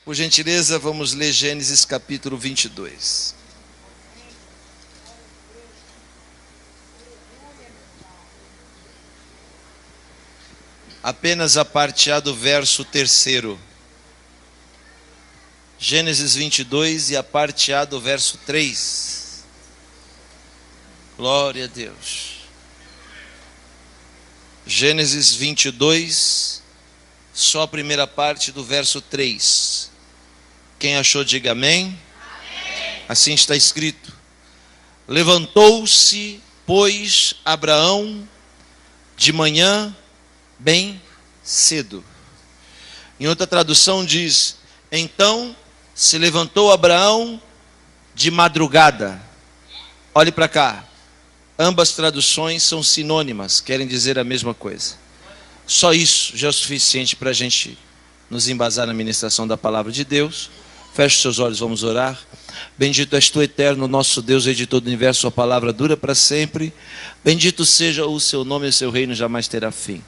Por gentileza, vamos ler Gênesis capítulo 22. Apenas a parte A do verso 3. Gênesis 22 e a parte A do verso 3. Glória a Deus. Gênesis 22, só a primeira parte do verso 3. Quem achou, diga amém. Amém. Assim está escrito: levantou-se, pois, Abraão de manhã bem cedo. Em outra tradução diz: então se levantou Abraão de madrugada. Olhe para cá. Ambas traduções são sinônimas, querem dizer a mesma coisa. Só isso já é o suficiente para a gente nos embasar na ministração da palavra de Deus. Feche os seus olhos, vamos orar. Bendito és tu, eterno, nosso Deus, Rei de todo o universo, a palavra dura para sempre. Bendito seja o seu nome e o seu reino jamais terá fim.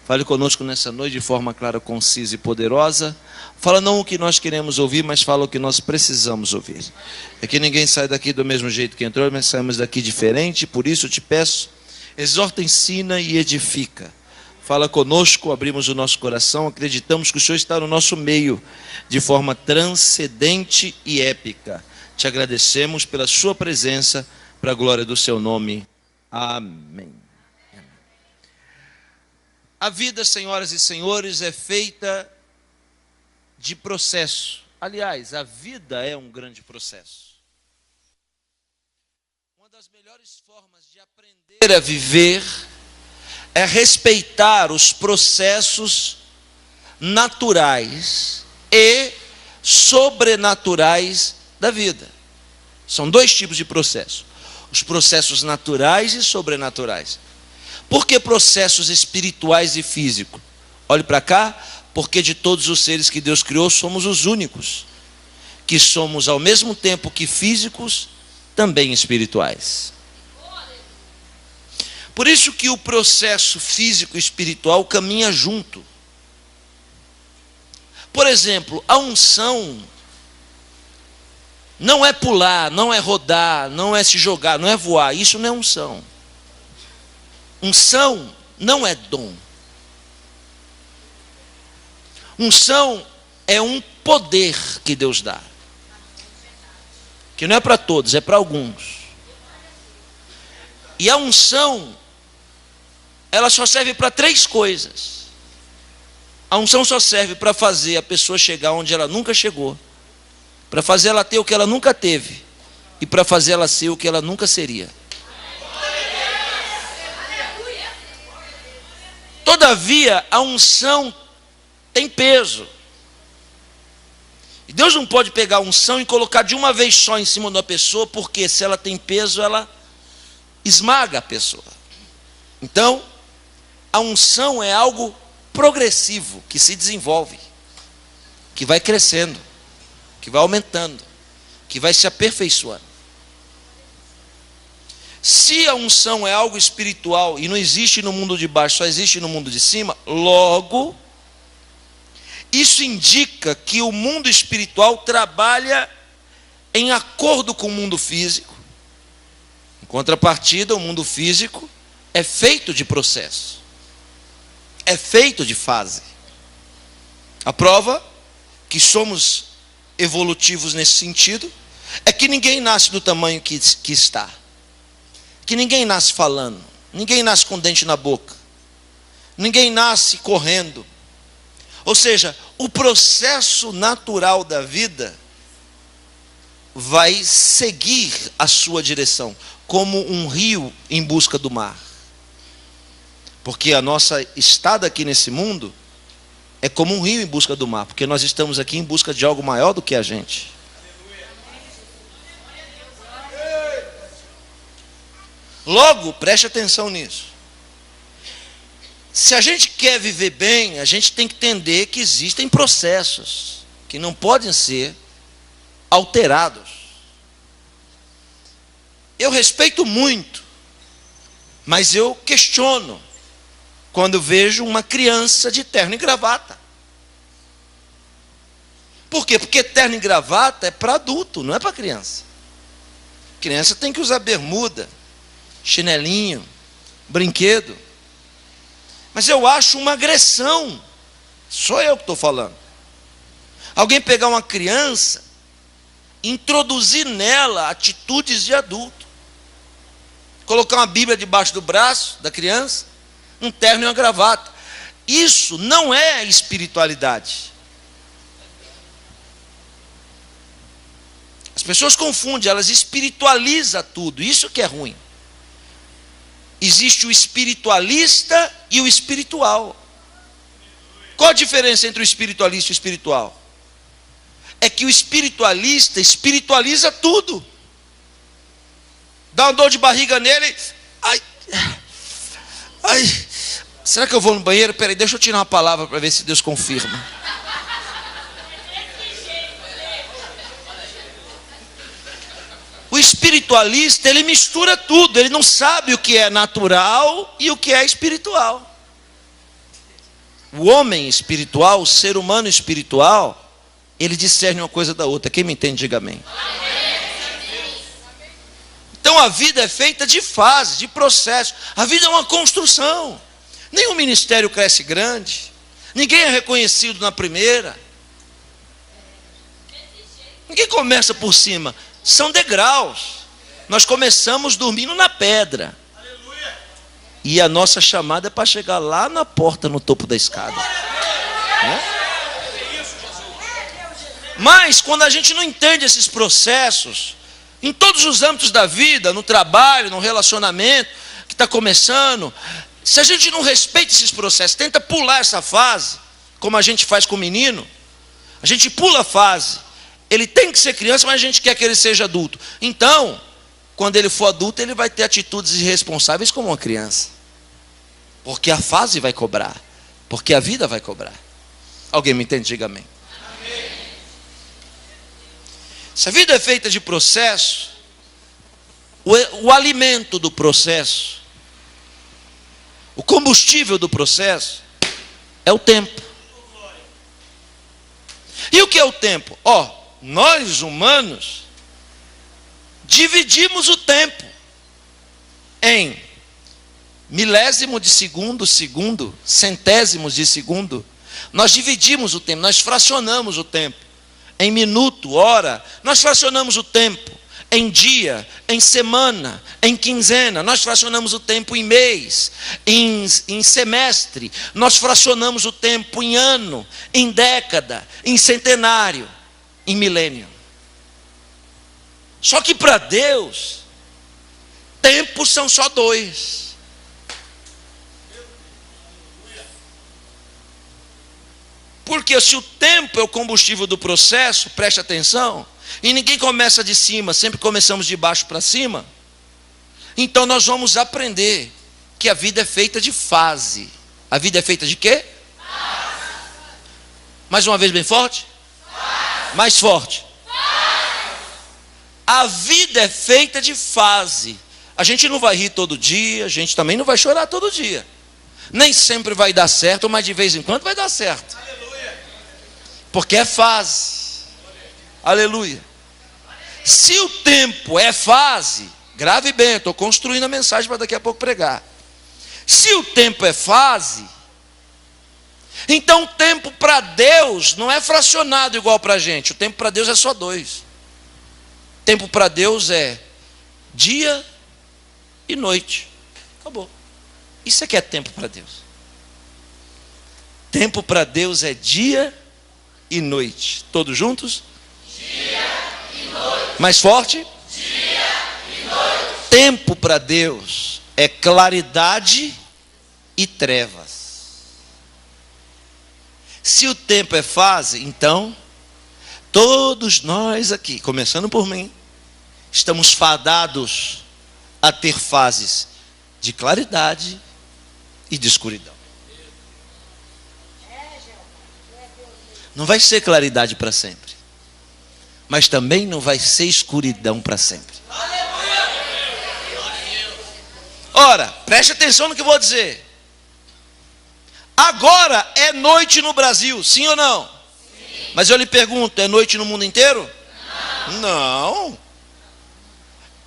Fale conosco nessa noite de forma clara, concisa e poderosa. Fala não o que nós queremos ouvir, mas fala o que nós precisamos ouvir. É que ninguém sai daqui do mesmo jeito que entrou, mas saímos daqui diferente. Por isso eu te peço, exorta, ensina e edifica. Fala conosco, abrimos o nosso coração, acreditamos que o Senhor está no nosso meio, de forma transcendente e épica. Te agradecemos pela sua presença, para a glória do seu nome. Amém. A vida, senhoras e senhores, é feita de processo. Aliás, a vida é um grande processo. Uma das melhores formas de aprender a viver é respeitar os processos naturais e sobrenaturais da vida. São dois tipos de processos: os processos naturais e sobrenaturais. Por que processos espirituais e físicos? Olhe para cá, porque de todos os seres que Deus criou, somos os únicos que somos ao mesmo tempo que físicos, também espirituais. Por isso que o processo físico e espiritual caminha junto. Por exemplo, a unção não é pular, não é rodar, não é se jogar, não é voar. Isso não é unção. Unção não é dom. Unção é um poder que Deus dá, que não é para todos, é para alguns. E a unção, ela só serve para três coisas. A unção só serve para fazer a pessoa chegar onde ela nunca chegou, para fazer ela ter o que ela nunca teve, e para fazer ela ser o que ela nunca seria. Todavia, a unção tem peso. E Deus não pode pegar a unção e colocar de uma vez só em cima de uma pessoa, porque se ela tem peso, ela esmaga a pessoa. Então, a unção é algo progressivo, que se desenvolve, que vai crescendo, que vai aumentando, que vai se aperfeiçoando. Se a unção é algo espiritual e não existe no mundo de baixo, só existe no mundo de cima, logo, isso indica que o mundo espiritual trabalha em acordo com o mundo físico. Em contrapartida, o mundo físico é feito de processo, é feito de fase. A prova que somos evolutivos nesse sentido é que ninguém nasce do tamanho que está. Que ninguém nasce falando, ninguém nasce com dente na boca, ninguém nasce correndo. Ou seja, o processo natural da vida vai seguir a sua direção, como um rio em busca do mar. Porque a nossa estada aqui nesse mundo é como um rio em busca do mar, porque nós estamos aqui em busca de algo maior do que a gente. Logo, preste atenção nisso. Se a gente quer viver bem, a gente tem que entender que existem processos que não podem ser alterados. Eu respeito muito, mas eu questiono quando vejo uma criança de terno e gravata. Por quê? Porque terno e gravata é para adulto, não é para criança. Criança tem que usar bermuda, chinelinho, brinquedo. Mas eu acho uma agressão. Sou eu que estou falando. Alguém pegar uma criança, introduzir nela atitudes de adulto. Colocar uma Bíblia debaixo do braço da criança, um terno e uma gravata. Isso não é espiritualidade. As pessoas confundem, elas espiritualizam tudo. Isso que é ruim. Existe o espiritualista e o espiritual. Qual a diferença entre o espiritualista e o espiritual? É que o espiritualista espiritualiza tudo. Dá uma dor de barriga nele. Ai, será que eu vou no banheiro? Peraí, deixa eu tirar uma palavra para ver se Deus confirma. O espiritualista, ele mistura tudo. Ele não sabe o que é natural e o que é espiritual. O homem espiritual, o ser humano espiritual, ele discerne uma coisa da outra. Quem me entende, diga amém. Então a vida é feita de fases, de processos. A vida é uma construção. Nenhum ministério cresce grande. Ninguém é reconhecido na primeira. Ninguém começa por cima. São degraus. Nós começamos dormindo na pedra. E a nossa chamada é para chegar lá na porta, no topo da escada. Mas quando a gente não entende esses processos, em todos os âmbitos da vida, no trabalho, no relacionamento que está começando, se a gente não respeita esses processos, tenta pular essa fase, como a gente faz com o menino, a gente pula a fase. Ele tem que ser criança, mas a gente quer que ele seja adulto. Então, quando ele for adulto, ele vai ter atitudes irresponsáveis como uma criança. Porque a fase vai cobrar. Porque a vida vai cobrar. Alguém me entende? Diga amém. Se a vida é feita de processo, o alimento do processo, o combustível do processo, é o tempo. E o que é o tempo? Nós humanos dividimos o tempo em milésimo de segundo, centésimos de segundo. Nós dividimos o tempo, nós fracionamos o tempo em minuto, hora. Nós fracionamos o tempo em dia, em semana, em quinzena. Nós fracionamos o tempo em mês, em semestre. Nós fracionamos o tempo em ano, em década, em centenário, em milênio. Só que para Deus, tempos são só 2. Porque se o tempo é o combustível do processo, preste atenção, e ninguém começa de cima, sempre começamos de baixo para cima, então nós vamos aprender que a vida é feita de fase. A vida é feita de quê? Fase. Mais uma vez bem forte? Fase. Mais forte. Fase. A vida é feita de fase. A gente não vai rir todo dia, a gente também não vai chorar todo dia. Nem sempre vai dar certo, mas de vez em quando vai dar certo. Porque é fase. Aleluia. Se o tempo é fase, grave bem, eu estou construindo a mensagem para daqui a pouco pregar. Se o tempo é fase, então o tempo para Deus não é fracionado igual para a gente. O tempo para Deus é só 2. O tempo para Deus é dia e noite. Acabou. Isso é que é tempo para Deus. Tempo para Deus é dia e noite. Todos juntos? Dia e noite. Mais forte? Dia e noite. Tempo para Deus é claridade e trevas. Se o tempo é fase, então todos nós aqui, começando por mim, estamos fadados a ter fases de claridade e de escuridão. Não vai ser claridade para sempre, mas também não vai ser escuridão para sempre. Ora, preste atenção no que eu vou dizer. Agora é noite no Brasil, sim ou não? Sim. Mas eu lhe pergunto, é noite no mundo inteiro? Não.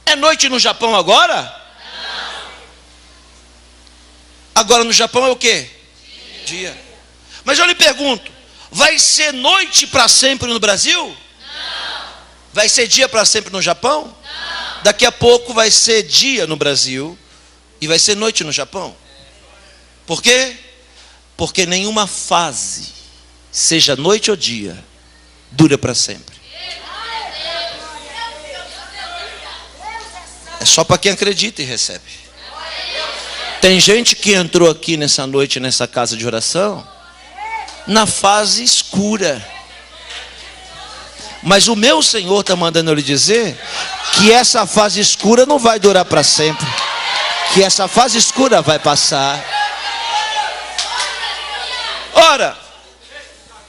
É noite no Japão agora? Não. Agora no Japão é o quê? Dia. Mas eu lhe pergunto, vai ser noite para sempre no Brasil? Não. Vai ser dia para sempre no Japão? Não. Daqui a pouco vai ser dia no Brasil e vai ser noite no Japão. Por quê? Porque nenhuma fase, seja noite ou dia, dura para sempre. É só para quem acredita e recebe. Tem gente que entrou aqui nessa noite, nessa casa de oração, na fase escura. Mas o meu Senhor está mandando eu lhe dizer que essa fase escura não vai durar para sempre. Que essa fase escura vai passar. Ora,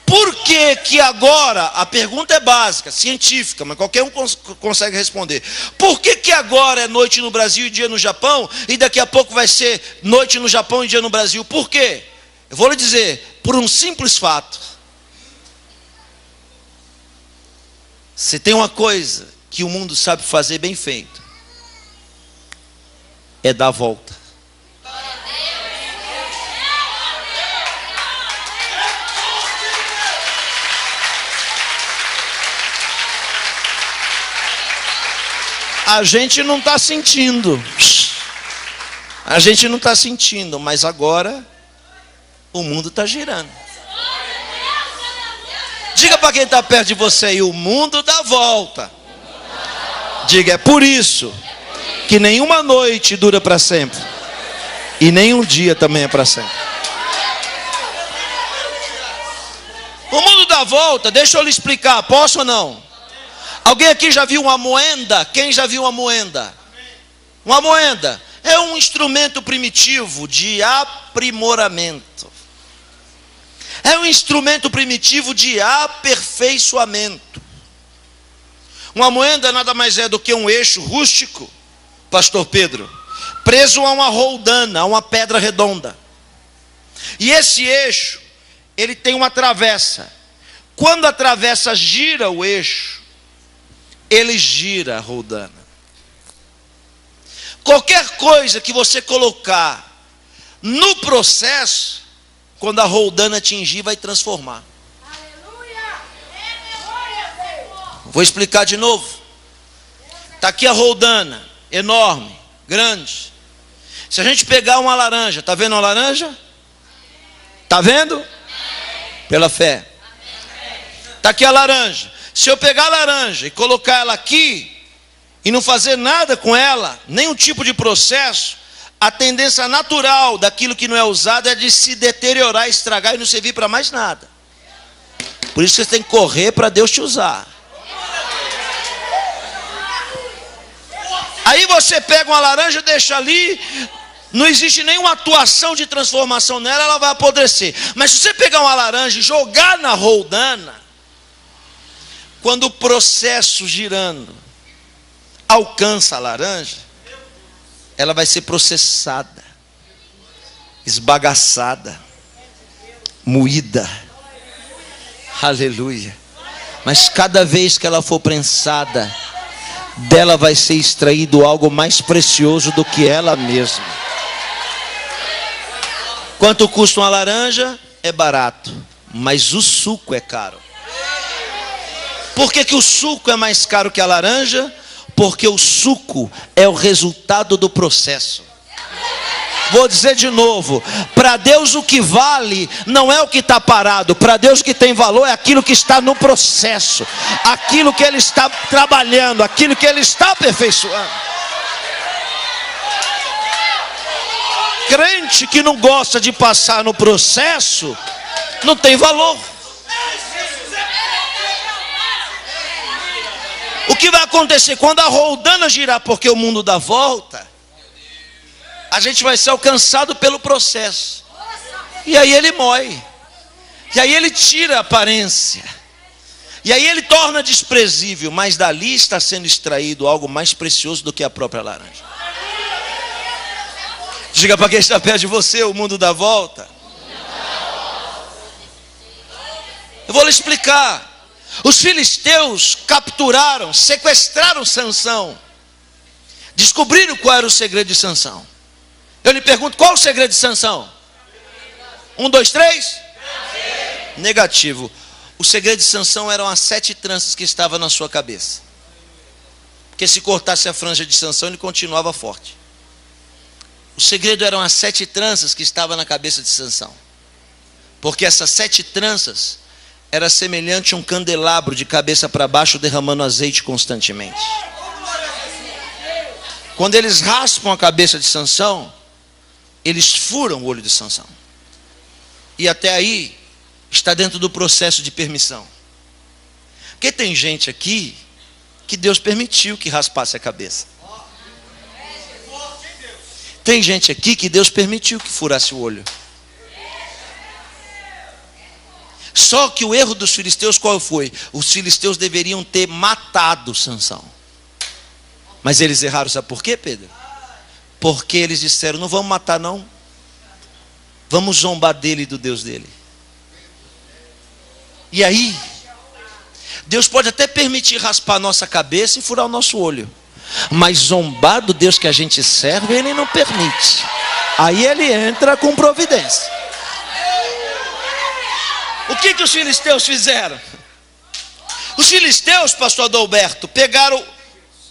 por que que agora, a pergunta é básica, científica, mas qualquer um consegue responder. Por que que agora é noite no Brasil e dia no Japão, e daqui a pouco vai ser noite no Japão e dia no Brasil? Por quê? Eu vou lhe dizer, por um simples fato. Se tem uma coisa que o mundo sabe fazer bem feito, é dar a volta. A gente não está sentindo. A gente não está sentindo, mas agora o mundo está girando. Diga para quem está perto de você aí, o mundo dá volta. Diga, é por isso que nenhuma noite dura para sempre. E nenhum dia também é para sempre. O mundo dá volta, deixa eu lhe explicar, posso ou não? Alguém aqui já viu uma moenda? Quem já viu uma moenda? Uma moenda é um instrumento primitivo de aprimoramento. É um instrumento primitivo de aperfeiçoamento. Uma moenda nada mais é do que um eixo rústico, pastor Pedro, preso a uma roldana, a uma pedra redonda. E esse eixo, ele tem uma travessa. Quando a travessa gira o eixo, ele gira a roldana. Qualquer coisa que você colocar no processo, quando a roldana atingir, vai transformar. Vou explicar de novo. Está aqui a roldana, enorme, grande. Se a gente pegar uma laranja, está vendo uma laranja? Está vendo? Pela fé. Está aqui a laranja. Se eu pegar a laranja e colocar ela aqui, e não fazer nada com ela, nenhum tipo de processo, a tendência natural daquilo que não é usado é de se deteriorar, estragar e não servir para mais nada. Por isso você tem que correr para Deus te usar. Aí você pega uma laranja, deixa ali, não existe nenhuma atuação de transformação nela, ela vai apodrecer. Mas se você pegar uma laranja e jogar na roldana, quando o processo girando alcança a laranja, ela vai ser processada, esbagaçada, moída. Aleluia. Mas cada vez que ela for prensada, dela vai ser extraído algo mais precioso do que ela mesma. Quanto custa uma laranja? É barato, mas o suco é caro. Por que que o suco é mais caro que a laranja? Porque o suco é o resultado do processo. Vou dizer de novo, para Deus o que vale não é o que está parado, para Deus o que tem valor é aquilo que está no processo, aquilo que Ele está trabalhando, aquilo que Ele está aperfeiçoando. Crente que não gosta de passar no processo, não tem valor. O que vai acontecer quando a roldana girar, porque o mundo dá volta, a gente vai ser alcançado pelo processo. E aí ele mói. E aí ele tira a aparência. E aí ele torna desprezível. Mas dali está sendo extraído algo mais precioso do que a própria laranja. Diga para quem está perto de você, o mundo dá volta. Eu vou lhe explicar. Os filisteus capturaram, sequestraram Sansão. Descobriram qual era o segredo de Sansão. Eu lhe pergunto, qual é o segredo de Sansão? 1, 2, 3? Negativo. O segredo de Sansão eram as 7 tranças que estavam na sua cabeça. Porque se cortasse a franja de Sansão, ele continuava forte. O segredo eram as 7 tranças que estavam na cabeça de Sansão. Porque essas 7 tranças era semelhante a um candelabro de cabeça para baixo, derramando azeite constantemente. Quando eles raspam a cabeça de Sansão, eles furam o olho de Sansão. E até aí está dentro do processo de permissão. Porque tem gente aqui que Deus permitiu que raspasse a cabeça. Tem gente aqui que Deus permitiu que furasse o olho. Só que o erro dos filisteus qual foi? Os filisteus deveriam ter matado Sansão. Mas eles erraram, sabe por quê, Pedro? Porque eles disseram, não vamos matar não. Vamos zombar dele e do Deus dele. E aí, Deus pode até permitir raspar a nossa cabeça e furar o nosso olho. Mas zombar do Deus que a gente serve, Ele não permite. Aí Ele entra com providência. O que os filisteus fizeram? Os filisteus, pastor Adalberto, pegaram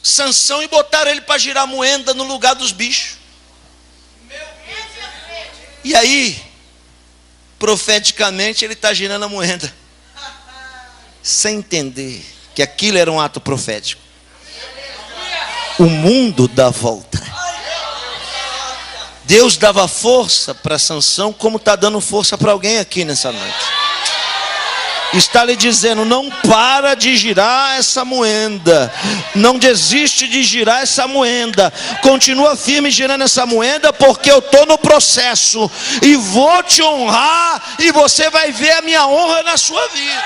Sansão e botaram ele para girar moenda no lugar dos bichos. E aí, profeticamente, ele está girando a moenda, sem entender que aquilo era um ato profético. O mundo dá volta. Deus dava força para Sansão, como está dando força para alguém aqui nessa noite. Está lhe dizendo, não para de girar essa moenda, não desiste de girar essa moenda, continua firme girando essa moenda, porque eu estou no processo, e vou te honrar, e você vai ver a minha honra na sua vida.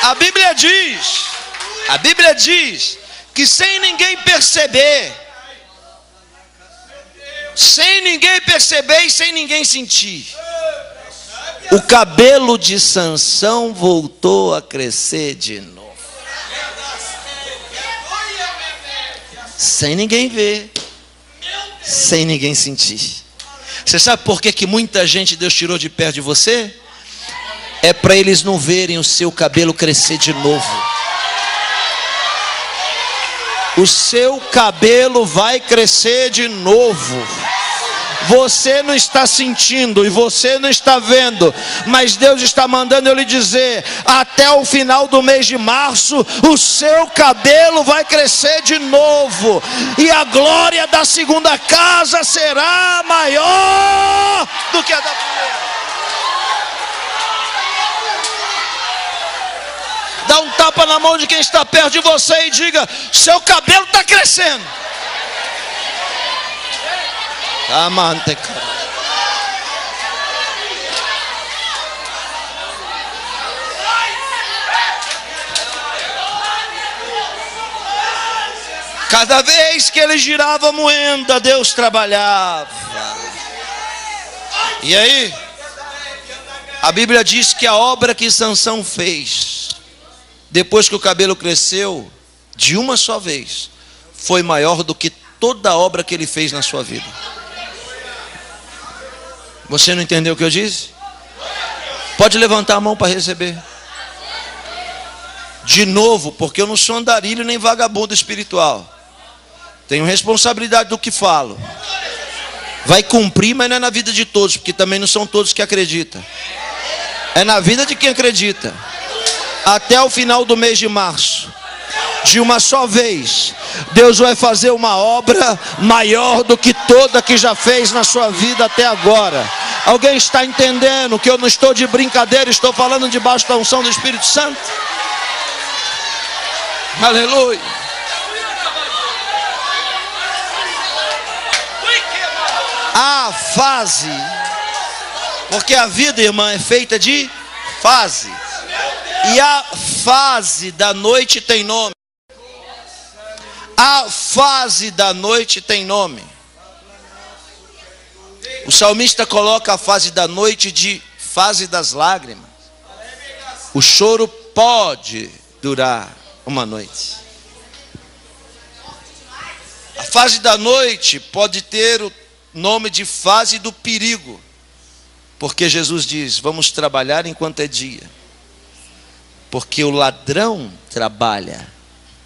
A Bíblia diz que sem ninguém perceber e sem ninguém sentir, o cabelo de Sansão voltou a crescer de novo. Sem ninguém ver, sem ninguém sentir. Você sabe por que muita gente Deus tirou de perto de você? É para eles não verem o seu cabelo crescer de novo. O seu cabelo vai crescer de novo. Você não está sentindo e você não está vendo, mas Deus está mandando eu lhe dizer, até o final do mês de março, o seu cabelo vai crescer de novo, e a glória da segunda casa será maior do que a da primeira. Dá um tapa na mão de quem está perto de você e diga, seu cabelo está crescendo. Cada vez que ele girava a moenda, Deus trabalhava. E aí, a Bíblia diz que a obra que Sansão fez, depois que o cabelo cresceu, de uma só vez, foi maior do que toda a obra que ele fez na sua vida. Você não entendeu o que eu disse? Pode levantar a mão para receber. De novo, porque eu não sou andarilho nem vagabundo espiritual. Tenho responsabilidade do que falo. Vai cumprir, mas não é na vida de todos, porque também não são todos que acreditam. É na vida de quem acredita. Até o final do mês de março, de uma só vez, Deus vai fazer uma obra maior do que toda que já fez na sua vida até agora. Alguém está entendendo que eu não estou de brincadeira, estou falando debaixo da unção do Espírito Santo? Aleluia. A fase, porque a vida, irmã, é feita de fase. E a fase da noite tem nome. A fase da noite tem nome. O salmista coloca a fase da noite de fase das lágrimas. O choro pode durar uma noite. A fase da noite pode ter o nome de fase do perigo. Porque Jesus diz: vamos trabalhar enquanto é dia. Porque o ladrão trabalha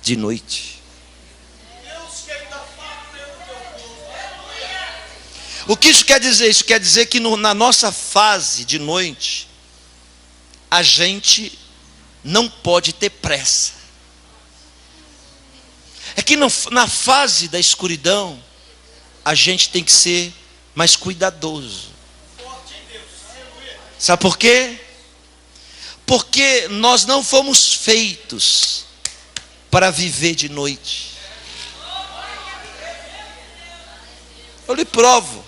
de noite. O que isso quer dizer? Isso quer dizer que na nossa fase de noite, a gente não pode ter pressa. É que na fase da escuridão, a gente tem que ser mais cuidadoso. Sabe por quê? Porque nós não fomos feitos para viver de noite. Eu lhe provo.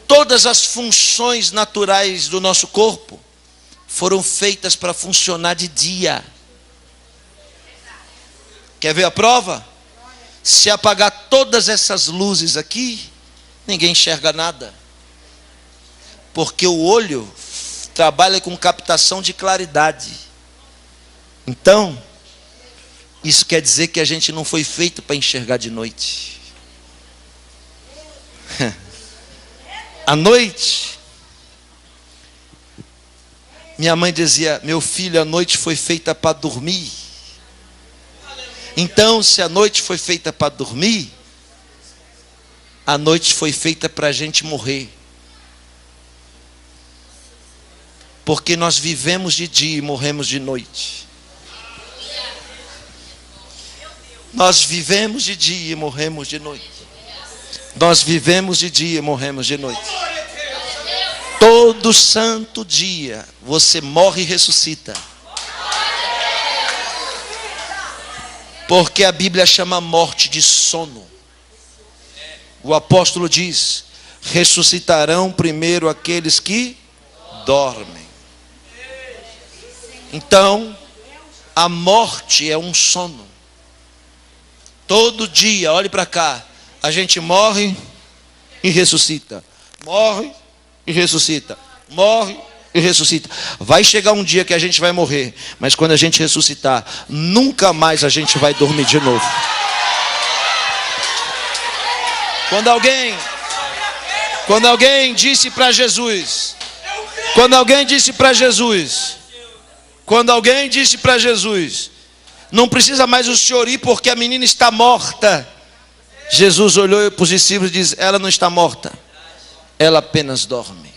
Todas as funções naturais do nosso corpo foram feitas para funcionar de dia. Quer ver a prova? Se apagar todas essas luzes aqui, ninguém enxerga nada. Porque o olho trabalha com captação de claridade. Então, isso quer dizer que a gente não foi feito para enxergar de noite. À noite, minha mãe dizia: meu filho, a noite foi feita para dormir. Então, se a noite foi feita para dormir, a noite foi feita para a gente morrer. Porque nós vivemos de dia e morremos de noite. Nós vivemos de dia e morremos de noite. Nós vivemos de dia e morremos de noite. Todo santo dia você morre e ressuscita. Porque a Bíblia chama a morte de sono. O apóstolo diz: ressuscitarão primeiro aqueles que dormem. Então, a morte é um sono. Todo dia, olhe para cá, a gente morre e ressuscita. Morre e ressuscita. Morre e ressuscita. Vai chegar um dia que a gente vai morrer, mas quando a gente ressuscitar, nunca mais a gente vai dormir de novo. Quando alguém disse para Jesus, não precisa mais o senhor ir porque a menina está morta. Jesus olhou para os discípulos e disse: ela não está morta, ela apenas dorme.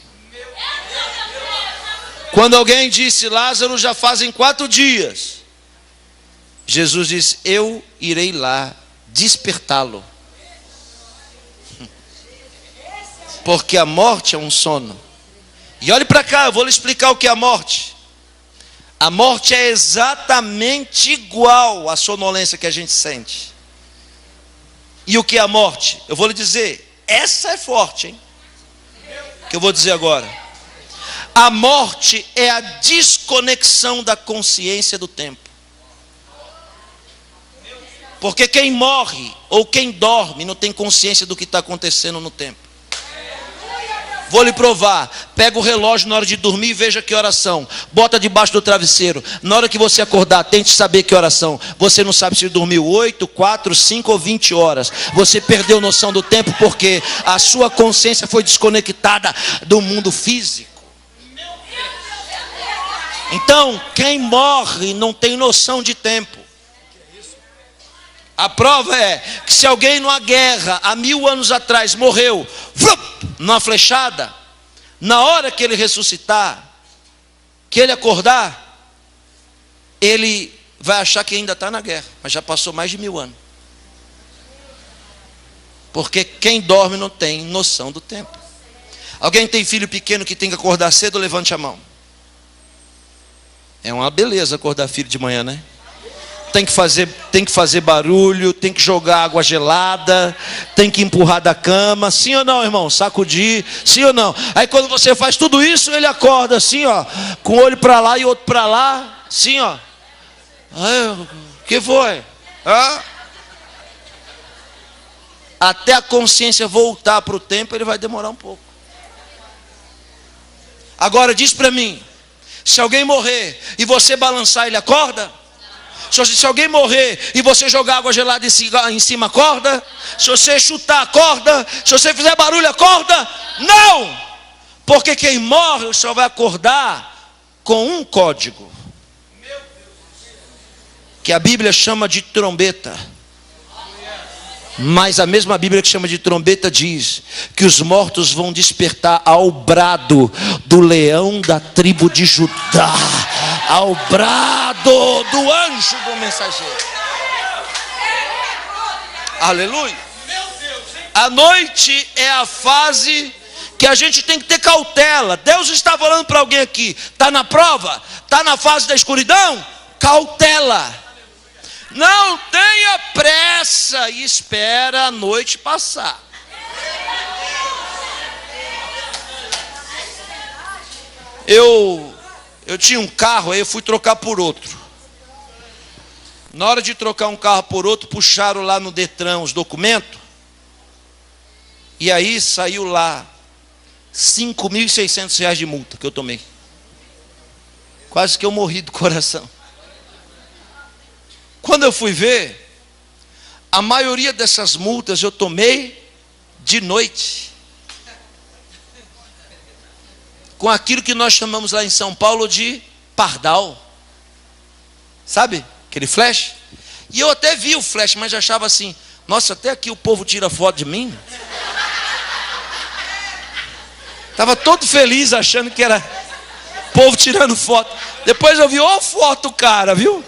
Quando alguém disse: Lázaro já fazem 4 dias, Jesus disse: eu irei lá despertá-lo. Porque a morte é um sono. E olhe para cá, eu vou lhe explicar o que é a morte. A morte é exatamente igual à sonolência que a gente sente. E o que é a morte? Eu vou lhe dizer, essa é forte, hein? Que eu vou dizer agora. A morte é a desconexão da consciência do tempo. Porque quem morre ou quem dorme não tem consciência do que está acontecendo no tempo. Vou lhe provar. Pega o relógio na hora de dormir e veja que horas são. Bota debaixo do travesseiro. Na hora que você acordar, tente saber que horas são. Você não sabe se dormiu 8, 4, 5 ou 20 horas. Você perdeu noção do tempo porque a sua consciência foi desconectada do mundo físico. Então, quem morre não tem noção de tempo. A prova é que se alguém numa guerra há 1000 anos atrás morreu numa flechada, na hora que ele ressuscitar, que ele acordar, ele vai achar que ainda está na guerra, mas já passou mais de 1000 anos. Porque quem dorme não tem noção do tempo. Alguém tem filho pequeno que tem que acordar cedo? Levante a mão. É uma beleza acordar filho de manhã, né? Tem que fazer barulho, tem que jogar água gelada, tem que empurrar da cama, sim ou não, irmão? Sacudir, sim ou não? Aí quando você faz tudo isso, ele acorda assim, ó, com o olho para lá e outro para lá, assim, ó. O que foi? Até a consciência voltar para o tempo, ele vai demorar um pouco. Agora diz para mim, se alguém morrer e você balançar, ele acorda? Se alguém morrer e você jogar água gelada em cima, acorda? Se você chutar, acorda? Se você fizer barulho, acorda? Não! Porque quem morre só vai acordar com um código, que a Bíblia chama de trombeta. Mas a mesma Bíblia que chama de trombeta diz que os mortos vão despertar ao brado do leão da tribo de Judá, ao brado do anjo do mensageiro. Aleluia. A noite é a fase que a gente tem que ter cautela. Deus está falando para alguém aqui, está na prova, está na fase da escuridão, cautela. Não tenha pressa e espera a noite passar. Eu tinha um carro, aí eu fui trocar por outro. Na hora de trocar um carro por outro, puxaram lá no Detran os documentos. E aí saiu lá R$5.600 de multa que eu tomei. Quase que eu morri do coração. Quando eu fui ver, a maioria dessas multas eu tomei de noite. Com aquilo que nós chamamos lá em São Paulo de pardal. Sabe? Aquele flash. E eu até vi o flash, mas achava assim, nossa, até aqui o povo tira foto de mim. Estava todo feliz achando que era povo tirando foto. Depois eu vi, ó, foto, cara, viu?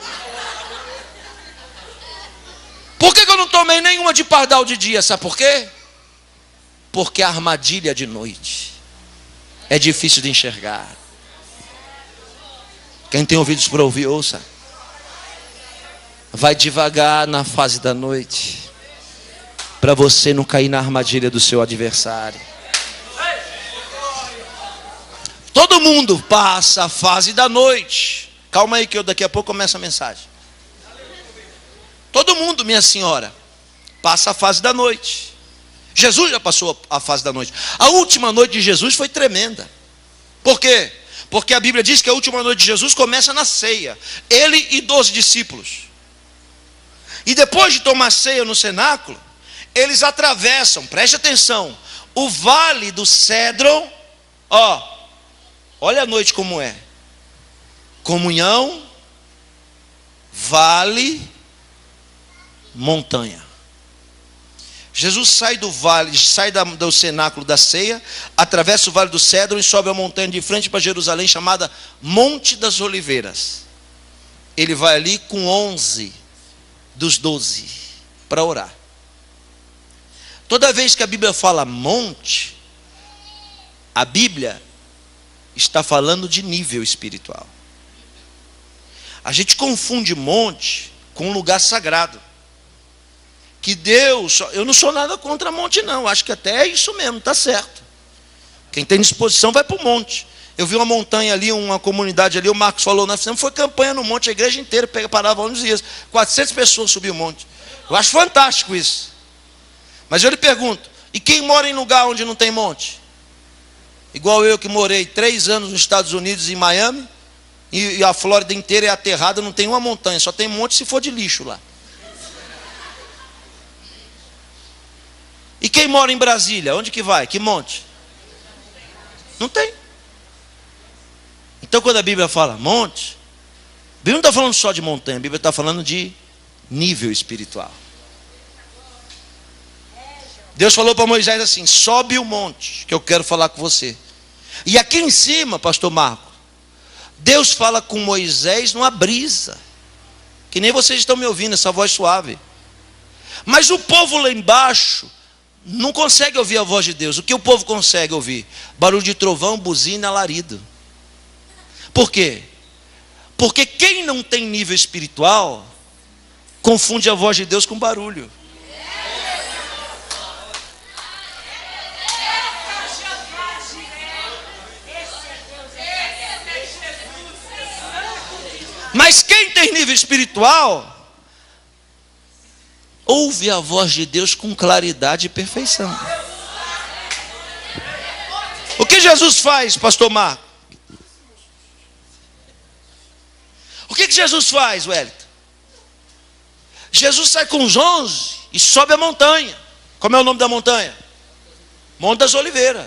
Por que eu não tomei nenhuma de pardal de dia? Sabe por quê? Porque a armadilha de noite é difícil de enxergar. Quem tem ouvidos para ouvir, ouça. Vai devagar na fase da noite, para você não cair na armadilha do seu adversário. Todo mundo passa a fase da noite. Calma aí que eu daqui a pouco começo a mensagem. Todo mundo, minha senhora, passa a fase da noite. Jesus já passou a fase da noite. A última noite de Jesus foi tremenda. Por quê? Porque a Bíblia diz que a última noite de Jesus começa na ceia. Ele e 12 discípulos. E depois de tomar ceia no cenáculo, eles atravessam, preste atenção, o vale do Cédron. Olha a noite como é. Comunhão, vale, montanha. Jesus sai do vale, sai do cenáculo da ceia, atravessa o vale do Cédron e sobe a montanha de frente para Jerusalém, chamada Monte das Oliveiras. Ele vai ali com 11 dos 12 para orar. Toda vez que a Bíblia fala monte, a Bíblia está falando de nível espiritual. A gente confunde monte com lugar sagrado. Que Deus, eu não sou nada contra monte não, acho que até é isso mesmo, está certo. Quem tem disposição vai para o monte. Eu vi uma montanha ali, uma comunidade ali, o Marcos falou, nós fizemos, foi campanha no monte, a igreja inteira parava 11 dias, 400 pessoas subiam o monte. Eu acho fantástico isso. Mas eu lhe pergunto, e quem mora em lugar onde não tem monte? Igual eu que morei 3 anos nos Estados Unidos, em Miami, e a Flórida inteira é aterrada, não tem uma montanha, só tem monte se for de lixo lá. E quem mora em Brasília, onde que vai? Que monte? Não tem. Então quando a Bíblia fala monte, a Bíblia não está falando só de montanha, a Bíblia está falando de nível espiritual. Deus falou para Moisés assim, sobe o monte, que eu quero falar com você. E aqui em cima, pastor Marco, Deus fala com Moisés numa brisa, que nem vocês estão me ouvindo, essa voz suave. Mas o povo lá embaixo não consegue ouvir a voz de Deus. O que o povo consegue ouvir? Barulho de trovão, buzina, alarido. Por quê? Porque quem não tem nível espiritual confunde a voz de Deus com barulho. Mas quem tem nível espiritual ouve a voz de Deus com claridade e perfeição. O que Jesus faz, pastor Marco? Jesus faz, Wellington? Jesus sai com os 11 e sobe a montanha. Como é o nome da montanha? Monte das Oliveiras.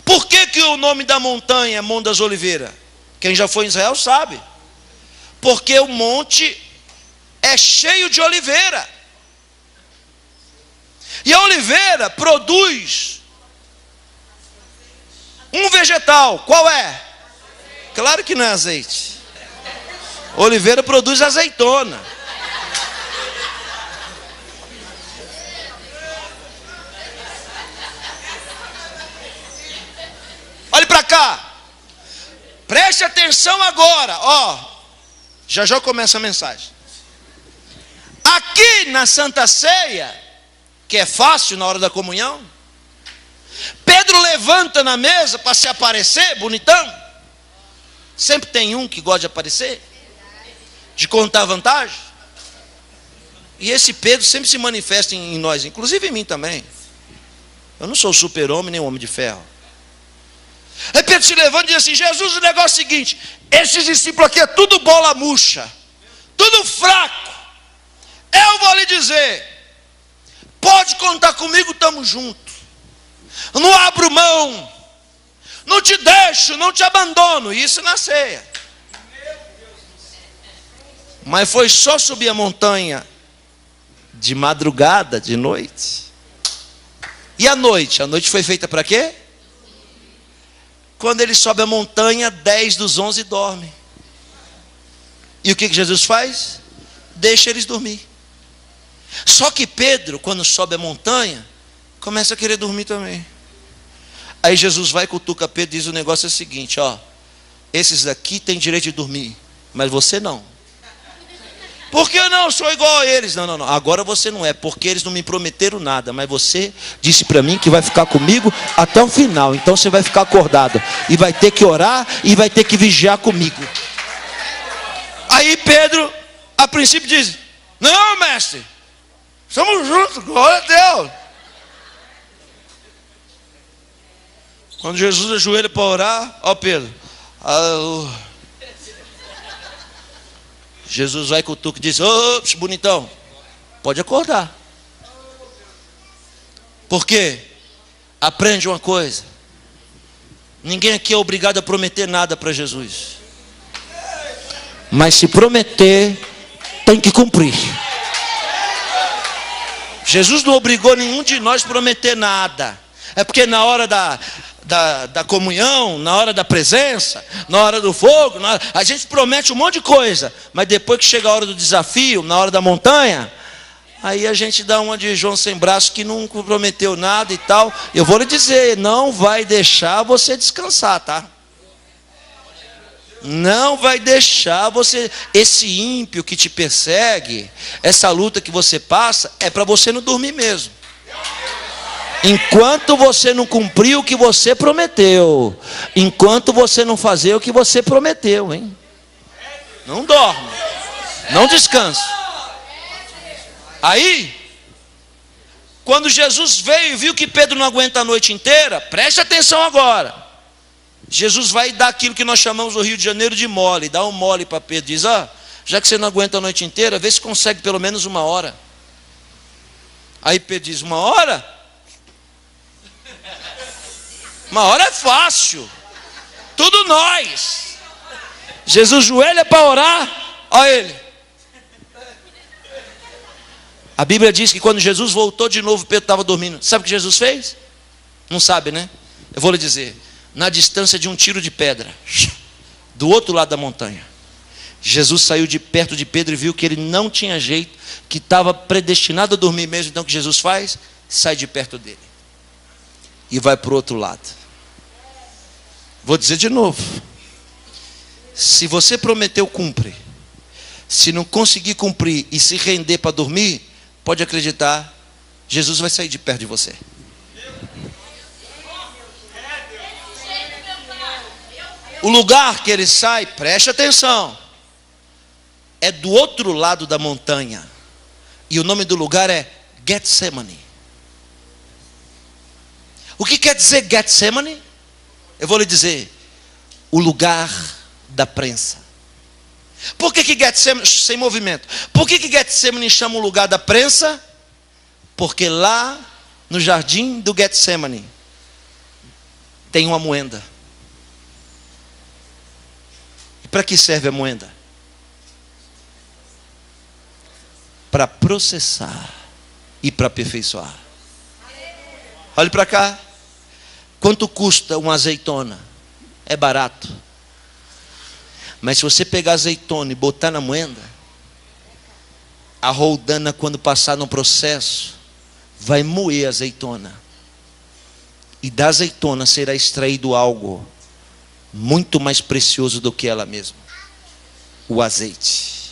Por que o nome da montanha é Monte das Oliveiras? Quem já foi em Israel sabe. Porque o monte é cheio de oliveira. E a oliveira produz um vegetal. Qual é? Claro que não é azeite. Oliveira produz azeitona. Olhe para cá. Preste atenção agora. Ó, já começa a mensagem. Aqui na Santa Ceia, que é fácil na hora da comunhão, Pedro levanta na mesa para se aparecer, bonitão. Sempre tem um que gosta de aparecer, de contar vantagem. E esse Pedro sempre se manifesta em nós, inclusive em mim também. Eu não sou super-homem nem homem de ferro. Aí Pedro se levanta e diz assim: Jesus, o negócio é o seguinte, esses discípulos aqui é tudo bola murcha, tudo fraco. Eu vou lhe dizer, pode contar comigo, estamos juntos. Não abro mão, não te deixo, não te abandono. Isso na ceia. Mas foi só subir a montanha de madrugada, de noite. E a noite? A noite foi feita para quê? Quando ele sobe a montanha, 10 dos 11 dormem. E o que Jesus faz? Deixa eles dormir. Só que Pedro, quando sobe a montanha, começa a querer dormir também. Aí Jesus vai, cutuca Pedro e diz: o negócio é o seguinte, ó, esses daqui têm direito de dormir, mas você não. Por que eu não sou igual a eles? Não, agora você não é, porque eles não me prometeram nada, mas você disse para mim que vai ficar comigo até o final. Então você vai ficar acordado e vai ter que orar e vai ter que vigiar comigo. Aí Pedro, a princípio, diz: não, mestre, estamos juntos, glória a Deus. Quando Jesus ajoelha para orar, ó Pedro, Jesus vai com o tuco e diz: ô, bonitão, pode acordar. Por quê? Aprende uma coisa: ninguém aqui é obrigado a prometer nada para Jesus, mas se prometer, tem que cumprir. Jesus não obrigou nenhum de nós a prometer nada. É porque na hora da comunhão, na hora da presença, na hora do fogo, a gente promete um monte de coisa, mas depois que chega a hora do desafio, na hora da montanha, aí a gente dá uma de João sem braço, que não prometeu nada e tal. Eu vou lhe dizer, não vai deixar você descansar, tá? Não vai deixar você, esse ímpio que te persegue, essa luta que você passa, é para você não dormir mesmo. Enquanto você não cumprir o que você prometeu, enquanto você não fazer o que você prometeu, hein? Não dorme, não descansa. Aí, quando Jesus veio e viu que Pedro não aguenta a noite inteira, preste atenção agora. Jesus vai dar aquilo que nós chamamos no Rio de Janeiro de mole, dá um mole para Pedro, diz: já que você não aguenta a noite inteira, vê se consegue pelo menos 1 hora. Aí Pedro diz: 1 hora? 1 hora é fácil, tudo nós. Jesus joelha para orar, olha ele. A Bíblia diz que quando Jesus voltou de novo, Pedro estava dormindo. Sabe o que Jesus fez? Não sabe, né? Eu vou lhe dizer. Na distância de um tiro de pedra, do outro lado da montanha, Jesus saiu de perto de Pedro e viu que ele não tinha jeito, que estava predestinado a dormir mesmo. Então o que Jesus faz? Sai de perto dele e vai para o outro lado. Vou dizer de novo: se você prometeu, cumpre. Se não conseguir cumprir e se render para dormir, pode acreditar, Jesus vai sair de perto de você. O lugar que ele sai, preste atenção, é do outro lado da montanha. E o nome do lugar é Getsemane. O que quer dizer Getsemane? Eu vou lhe dizer: o lugar da prensa. Por que Getsemane, sem movimento? Por que Getsemane chama o lugar da prensa? Porque lá no jardim do Getsemane tem uma moenda. E para que serve a moenda? Para processar e para aperfeiçoar. Olhe para cá. Quanto custa uma azeitona? É barato. Mas se você pegar azeitona e botar na moenda, a roldana, quando passar no processo, vai moer a azeitona. E da azeitona será extraído algo muito mais precioso do que ela mesma: o azeite.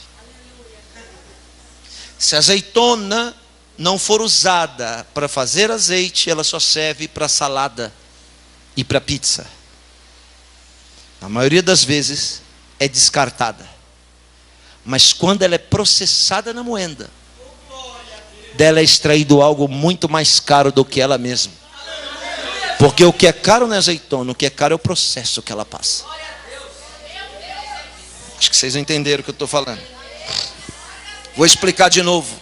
Se a azeitona não for usada para fazer azeite, ela só serve para salada e para pizza. A maioria das vezes é descartada. Mas quando ela é processada na moenda, dela é extraído algo muito mais caro do que ela mesma. Porque o que é caro não é azeitona, o que é caro é o processo que ela passa. Acho que vocês entenderam o que eu estou falando. Vou explicar de novo.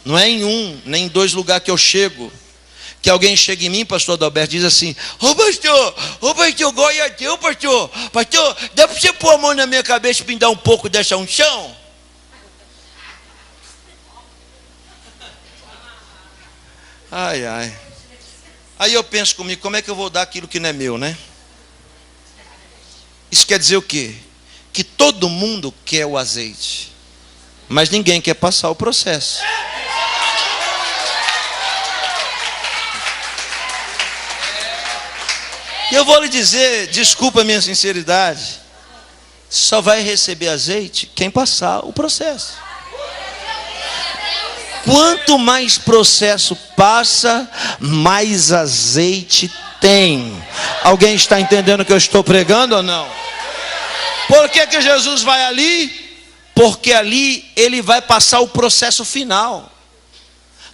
Não é em um, nem em dois lugares que eu chego, que alguém chega em mim, pastor Adalberto, diz assim: ô pastor, glória a Deus, pastor, dá para você pôr a mão na minha cabeça e me dar um pouco dessa unção? Ai, ai. Aí eu penso comigo, como é que eu vou dar aquilo que não é meu, né? Isso quer dizer o quê? Que todo mundo quer o azeite, mas ninguém quer passar o processo. E eu vou lhe dizer, desculpa a minha sinceridade, só vai receber azeite quem passar o processo. Quanto mais processo passa, mais azeite tem. Alguém está entendendo o que eu estou pregando ou não? Por que Jesus vai ali? Porque ali ele vai passar o processo final.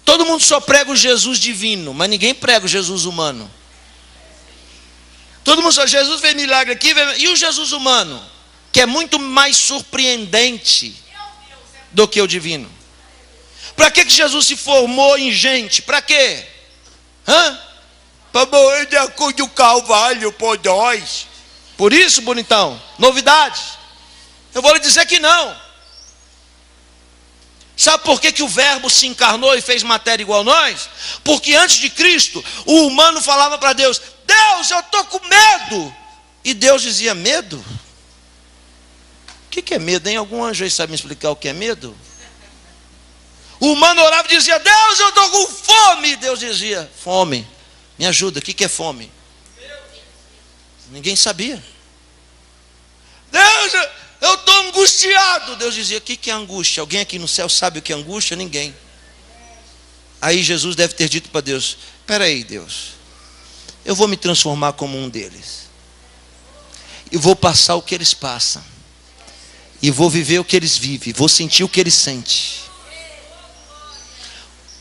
Todo mundo só prega o Jesus divino, mas ninguém prega o Jesus humano. Todo mundo só, Jesus fez milagre aqui, e o Jesus humano, que é muito mais surpreendente do que o divino. Para que Jesus se formou em gente? Para quê? Para morrer da cruz do Calvário por nós. Por isso, bonitão, novidade. Eu vou lhe dizer que não. Sabe por que o verbo se encarnou e fez matéria igual a nós? Porque antes de Cristo, o humano falava para Deus: Deus, eu estou com medo. E Deus dizia: medo? O que é medo, hein? Algum anjo aí sabe me explicar o que é medo? O humano orava e dizia: Deus, eu estou com fome. Deus dizia: fome, me ajuda, o que é fome? Ninguém sabia. Deus, eu estou angustiado. Deus dizia: o que é angústia? Alguém aqui no céu sabe o que é angústia? Ninguém. Aí Jesus deve ter dito para Deus: espera aí, Deus, eu vou me transformar como um deles, e vou passar o que eles passam, e vou viver o que eles vivem, vou sentir o que eles sentem.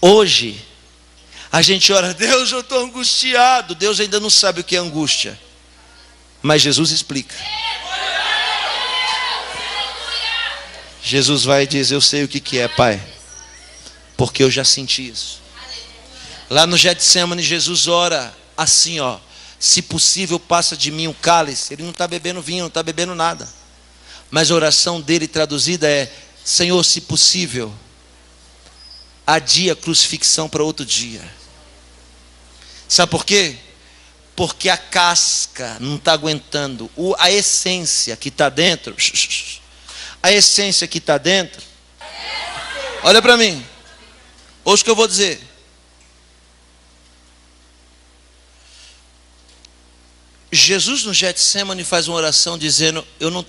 Hoje a gente ora: Deus, eu estou angustiado. Deus ainda não sabe o que é angústia, mas Jesus explica. Jesus vai dizer: eu sei o que é, Pai, porque eu já senti isso. Lá no Getsemane, Jesus ora assim, ó: se possível, passa de mim o cálice. Ele não está bebendo vinho, não está bebendo nada, mas a oração dele traduzida é: Senhor, se possível, adia a crucifixão para outro dia. Sabe por quê? Porque a casca não está aguentando. A essência que está dentro, a essência que está dentro, olha para mim, ouça o que eu vou dizer. Jesus no Getsemane faz uma oração dizendo: eu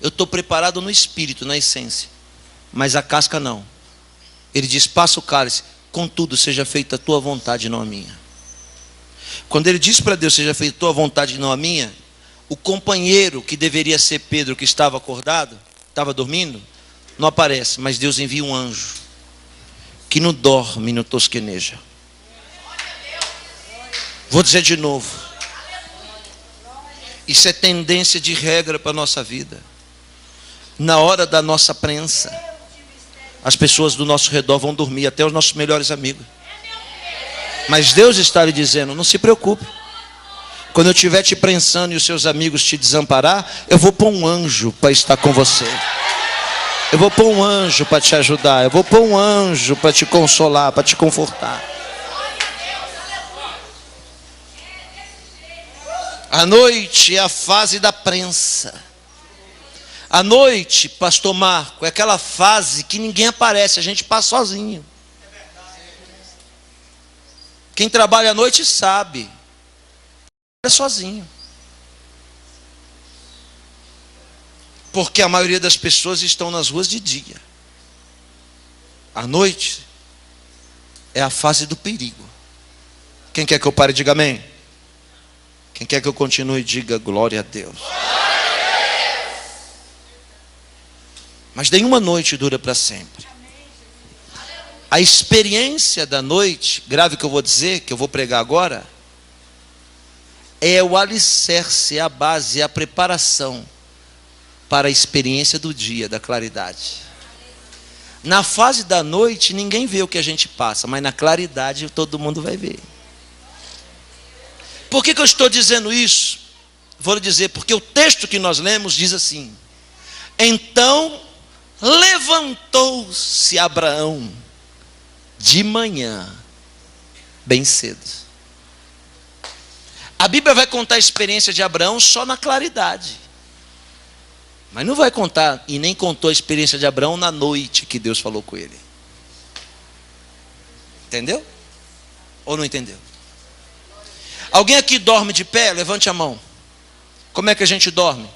estou preparado no espírito, na essência, mas a casca não. Ele diz: passa o cálice, contudo seja feita a tua vontade, não a minha. Quando ele diz para Deus: seja feita a tua vontade, não a minha, o companheiro que deveria ser Pedro, que estava acordado, estava dormindo, não aparece, mas Deus envia um anjo que não dorme, não tosqueneja. Vou dizer de novo, isso é tendência de regra para a nossa vida. Na hora da nossa prensa, as pessoas do nosso redor vão dormir, até os nossos melhores amigos. Mas Deus está lhe dizendo: não se preocupe. Quando eu estiver te prensando e os seus amigos te desamparar, eu vou pôr um anjo para estar com você. Eu vou pôr um anjo para te ajudar. Eu vou pôr um anjo para te consolar, para te confortar. A noite é a fase da prensa. A noite, pastor Marco, é aquela fase que ninguém aparece, a gente passa sozinho. Quem trabalha à noite sabe. É sozinho. Porque a maioria das pessoas estão nas ruas de dia. À noite é a fase do perigo. Quem quer que eu pare, diga amém. Quem quer que eu continue, diga glória a Deus. Mas nenhuma noite dura para sempre. A experiência da noite, grave o que eu vou dizer, que eu vou pregar agora, é o alicerce, é a base, é a preparação para a experiência do dia, da claridade. Na fase da noite, ninguém vê o que a gente passa, mas na claridade todo mundo vai ver. Por que eu estou dizendo isso? Vou lhe dizer, porque o texto que nós lemos diz assim: então levantou-se Abraão de manhã, bem cedo. A Bíblia vai contar a experiência de Abraão só na claridade. Mas não vai contar, e nem contou a experiência de Abraão na noite que Deus falou com ele. Entendeu? Ou não entendeu? Alguém aqui dorme de pé? Levante a mão. Como é que a gente dorme?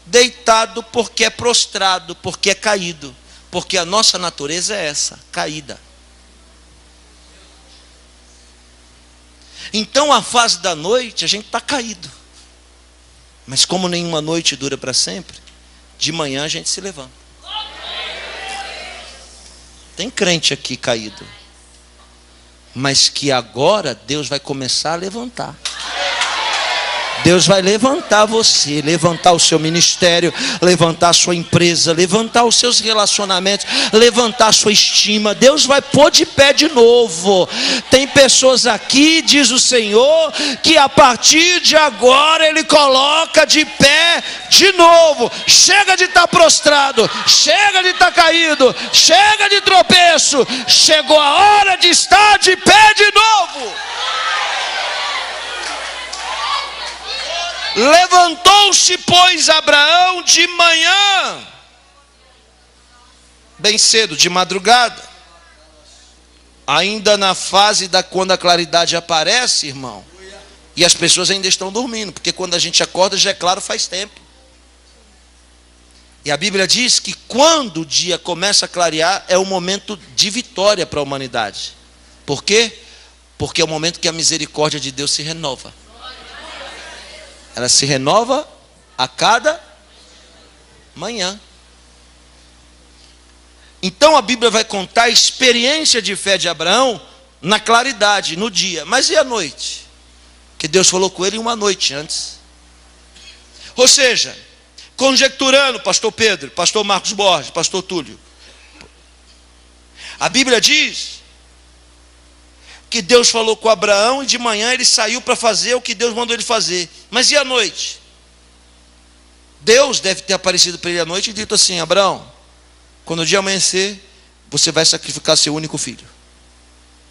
Deitado, porque é prostrado, porque é caído. Porque a nossa natureza é essa, caída. Então a fase da noite a gente está caído. Mas como nenhuma noite dura para sempre, de manhã a gente se levanta. Tem crente aqui caído, mas que agora Deus vai começar a levantar. Deus vai levantar você, levantar o seu ministério, levantar a sua empresa, levantar os seus relacionamentos, levantar a sua estima. Deus vai pôr de pé de novo. Tem pessoas aqui, diz o Senhor, que a partir de agora Ele coloca de pé de novo. Chega de estar prostrado, chega de estar caído, chega de tropeço. Chegou a hora de estar de pé de novo. Levantou-se, pois, Abraão de manhã, bem cedo, de madrugada, ainda na fase da quando a claridade aparece, irmão, e as pessoas ainda estão dormindo, porque quando a gente acorda já é claro faz tempo. E a Bíblia diz que quando o dia começa a clarear é um momento de vitória para a humanidade. Por quê? Porque é o momento que a misericórdia de Deus se renova. Ela se renova a cada manhã. Então a Bíblia vai contar a experiência de fé de Abraão na claridade, no dia. Mas e a noite? Que Deus falou com ele uma noite antes. Ou seja, conjecturando, pastor Pedro, pastor Marcos Borges, pastor Túlio, a Bíblia diz que Deus falou com Abraão e de manhã ele saiu para fazer o que Deus mandou ele fazer. Mas e a noite? Deus deve ter aparecido para ele à noite e dito assim: Abraão, quando o dia amanhecer, você vai sacrificar seu único filho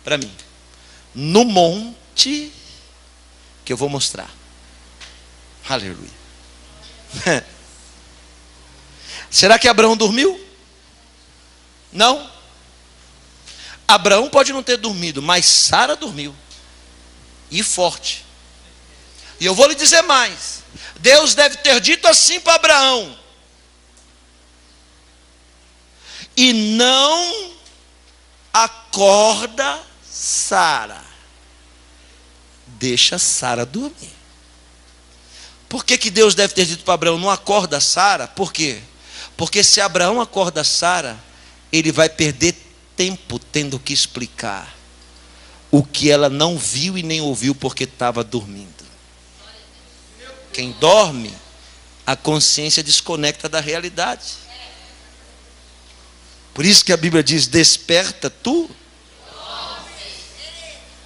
para mim, no monte que eu vou mostrar. Aleluia. Será que Abraão dormiu? Não. Abraão pode não ter dormido, mas Sara dormiu. E forte. E eu vou lhe dizer mais. Deus deve ter dito assim para Abraão: e não acorda Sara. Deixa Sara dormir. Por que Deus deve ter dito para Abraão: não acorda Sara? Por quê? Porque se Abraão acorda Sara, ele vai perder tempo tendo que explicar o que ela não viu e nem ouviu porque estava dormindo. Quem dorme, A consciência desconecta da realidade. Por isso que a Bíblia diz: desperta tu.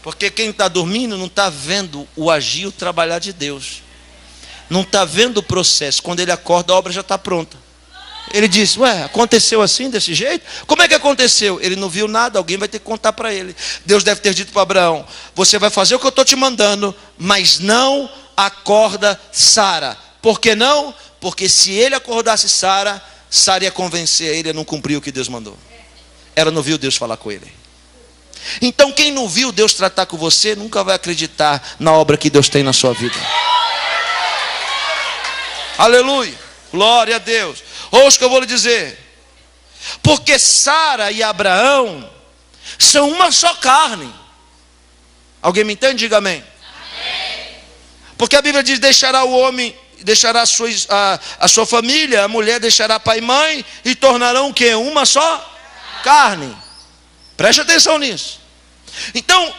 Porque quem está dormindo não está vendo o agir, o trabalhar de Deus. Não está vendo o processo. Quando ele acorda, a obra já está pronta. Ele diz: ué, aconteceu assim, desse jeito? Como é que aconteceu? Ele não viu nada, alguém vai ter que contar para ele. Deus deve ter dito para Abraão: você vai fazer o que eu estou te mandando, mas não acorda Sara. Por que não? Porque se ele acordasse Sara, Sara ia convencer ele a não cumprir o que Deus mandou. Ela não viu Deus falar com ele. Então quem não viu Deus tratar com você, nunca vai acreditar na obra que Deus tem na sua vida. Aleluia, glória a Deus. Ouça o que eu vou lhe dizer. Porque Sara e Abraão são uma só carne. Alguém me entende? Diga amém. Porque a Bíblia diz: deixará o homem, deixará a sua família, a mulher deixará pai e mãe, e tornarão o quê? Uma só carne. Preste atenção nisso. Então,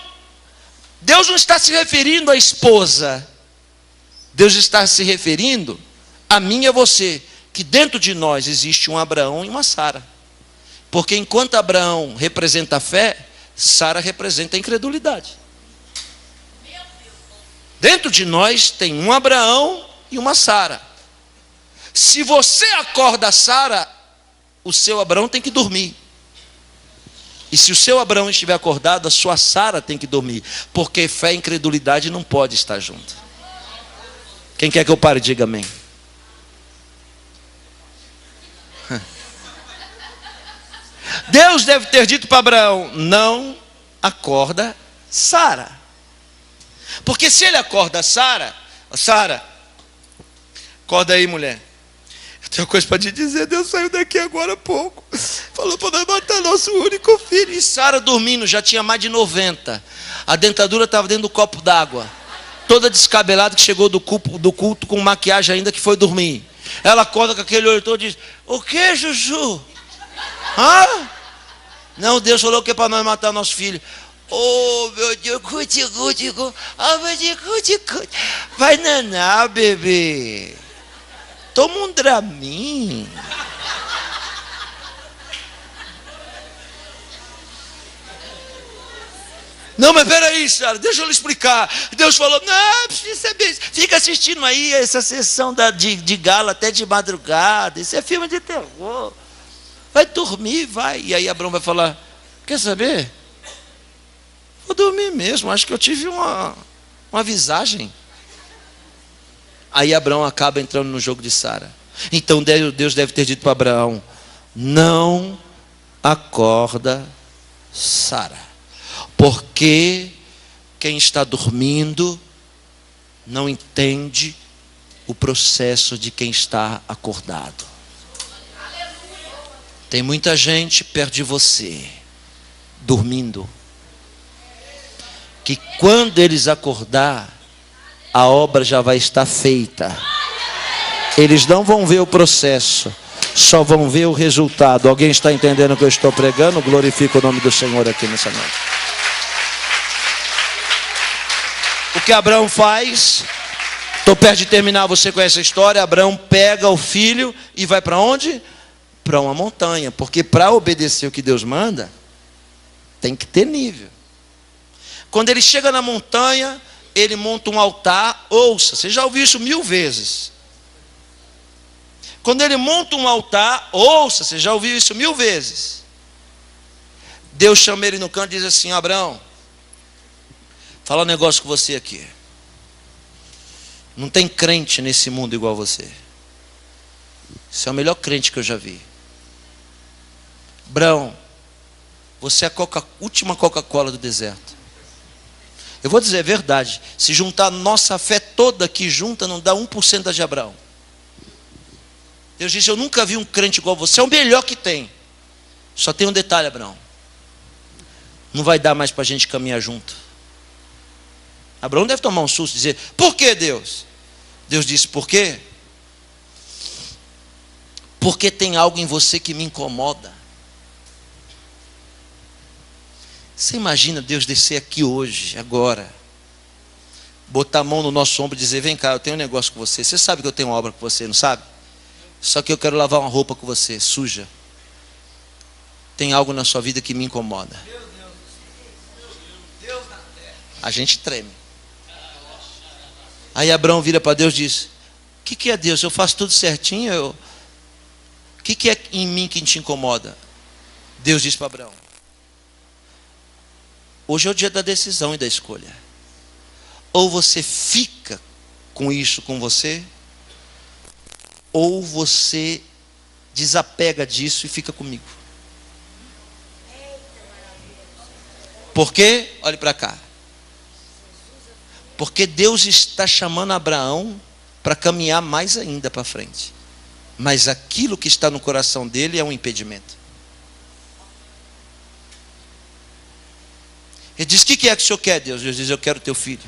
Deus não está se referindo à esposa. Deus está se referindo a mim e a você, que dentro de nós existe um Abraão e uma Sara. Porque enquanto Abraão representa a fé, Sara representa a incredulidade. Dentro de nós tem um Abraão e uma Sara. Se você acorda Sara, o seu Abraão tem que dormir. E se o seu Abraão estiver acordado, a sua Sara tem que dormir. Porque fé e incredulidade não pode estar junto. Quem quer que eu pare, diga amém. Deus deve ter dito para Abraão: não acorda Sara. Porque se ele acorda Sara, Sara, acorda aí, mulher. Eu tenho uma coisa para te dizer. Deus saiu daqui agora há pouco, falou para nós matar nosso único filho. E Sara dormindo, já tinha mais de 90. A dentadura estava dentro do copo d'água, toda descabelada, que chegou do culto com maquiagem ainda, que foi dormir. Ela acorda com aquele olho todo e diz: o que, Juju? Hã? Não, Deus falou que é para nós matar nosso filho. Oh, meu Deus, vai naná, bebê. Toma um Dramin. Não, mas peraí, Sara, deixa eu lhe explicar. Deus falou: não, precisa saber. Fica assistindo aí essa sessão de gala até de madrugada. Isso é filme de terror. Vai dormir, vai. E aí Abraão vai falar: quer saber? Vou dormir mesmo, acho que eu tive uma visagem. Aí Abraão acaba entrando no jogo de Sara. Então Deus deve ter dito para Abraão: não acorda Sara. Porque quem está dormindo não entende o processo de quem está acordado. Tem muita gente perto de você, dormindo, que quando eles acordar, a obra já vai estar feita. Eles não vão ver o processo, só vão ver o resultado. Alguém está entendendo o que eu estou pregando? Glorifica o nome do Senhor aqui nessa noite. O que Abraão faz? Estou perto de terminar, você conhece a história. Abraão pega o filho e vai para onde? Para uma montanha. Porque para obedecer o que Deus manda, tem que ter nível. Quando ele chega na montanha, ele monta um altar. Ouça, você já ouviu isso 1000 vezes. Quando ele monta um altar, ouça, você já ouviu isso 1000 vezes. Deus chama ele no canto e diz assim: Abraão, fala um negócio com você aqui. Não tem crente nesse mundo igual você. Você é o melhor crente que eu já vi. Abraão, você é a última Coca-Cola do deserto. Eu vou dizer a verdade: se juntar nossa fé toda aqui junta, não dá 1% da de Abraão. Deus disse: eu nunca vi um crente igual você, é o melhor que tem. Só tem um detalhe, Abraão: não vai dar mais para a gente caminhar junto. Abraão deve tomar um susto e dizer: por que, Deus? Deus disse: por quê? Porque tem algo em você que me incomoda. Você imagina Deus descer aqui hoje, agora, botar a mão no nosso ombro e dizer: vem cá, eu tenho um negócio com você. Você sabe que eu tenho uma obra com você, não sabe? Só que eu quero lavar uma roupa com você, suja. Tem algo na sua vida que me incomoda. A gente treme. Aí Abraão vira para Deus e diz: o que é Deus? Eu faço tudo certinho. O que é em mim que te incomoda? Deus diz para Abraão: hoje é o dia da decisão e da escolha. Ou você fica com isso com você, ou você desapega disso e fica comigo. Por quê? Olhe para cá. Porque Deus está chamando Abraão para caminhar mais ainda para frente. Mas aquilo que está no coração dele é um impedimento. Ele diz: o que é que o senhor quer, Deus? Deus diz: eu quero teu filho.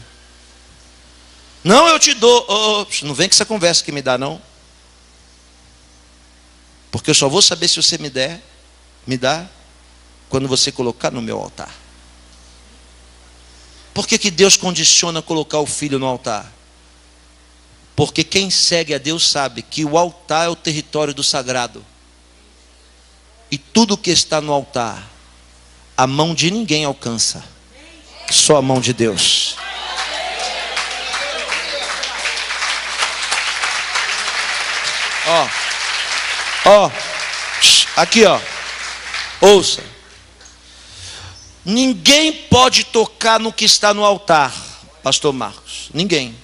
Não, eu te dou. Não vem com essa conversa que me dá, não. Porque eu só vou saber se você me dá, quando você colocar no meu altar. Por que Deus condiciona colocar o filho no altar? Porque quem segue a Deus sabe que o altar é o território do sagrado. E tudo que está no altar, a mão de ninguém alcança. Só a mão de Deus. Aqui ouça. Ninguém pode tocar no que está no altar, pastor Marcos. Ninguém.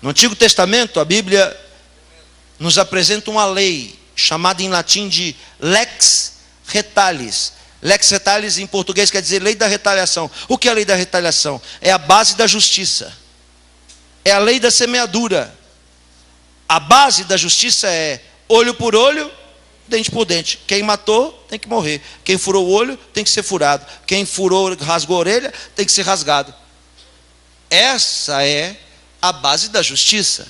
No Antigo Testamento, a Bíblia nos apresenta uma lei, chamada em latim de lex retalis. Lex retalis em português quer dizer lei da retaliação. O que é a lei da retaliação? É a base da justiça. É a lei da semeadura. A base da justiça é olho por olho, dente por dente. Quem matou tem que morrer. Quem furou o olho tem que ser furado. Quem rasgou a orelha tem que ser rasgado. Essa é a base da justiça.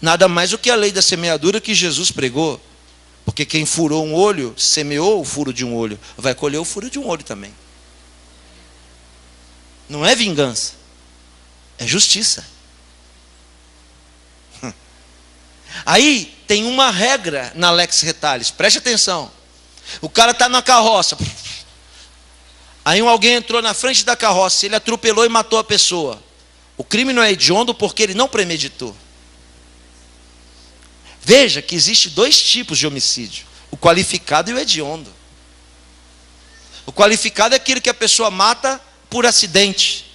Nada mais do que a lei da semeadura que Jesus pregou. Porque quem furou um olho, semeou o furo de um olho, vai colher o furo de um olho também. Não é vingança, é justiça. Aí tem uma regra na lex retalis, preste atenção. O cara está na carroça, aí alguém entrou na frente da carroça, ele atropelou e matou a pessoa. O crime não é hediondo porque ele não premeditou. Veja que existe dois tipos de homicídio: o qualificado e o hediondo. O qualificado é aquele que a pessoa mata por acidente,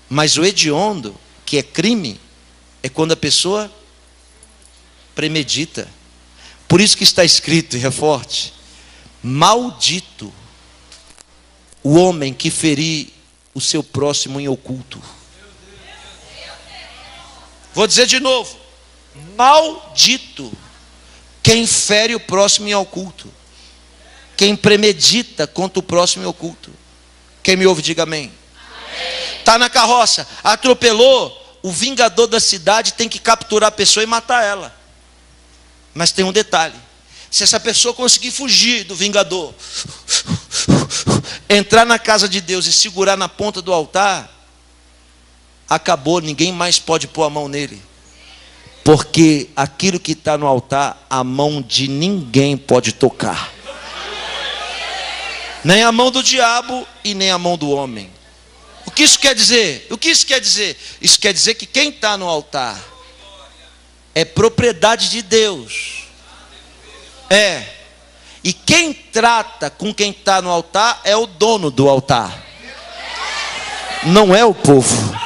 mas o hediondo, que é crime, é quando a pessoa premedita. Por isso que está escrito, e é forte: maldito o homem que ferir o seu próximo em oculto. Vou dizer de novo: maldito quem fere o próximo em oculto, quem premedita contra o próximo em oculto. Quem me ouve, diga amém. Está na carroça, atropelou, o vingador da cidade tem que capturar a pessoa e matar ela. Mas tem um detalhe: se essa pessoa conseguir fugir do vingador, entrar na casa de Deus e segurar na ponta do altar, acabou, ninguém mais pode pôr a mão nele. Porque aquilo que está no altar, a mão de ninguém pode tocar. Nem a mão do diabo e nem a mão do homem. O que isso quer dizer? O que isso quer dizer? Isso quer dizer que quem está no altar é propriedade de Deus. E quem trata com quem está no altar é o dono do altar. Não é o povo.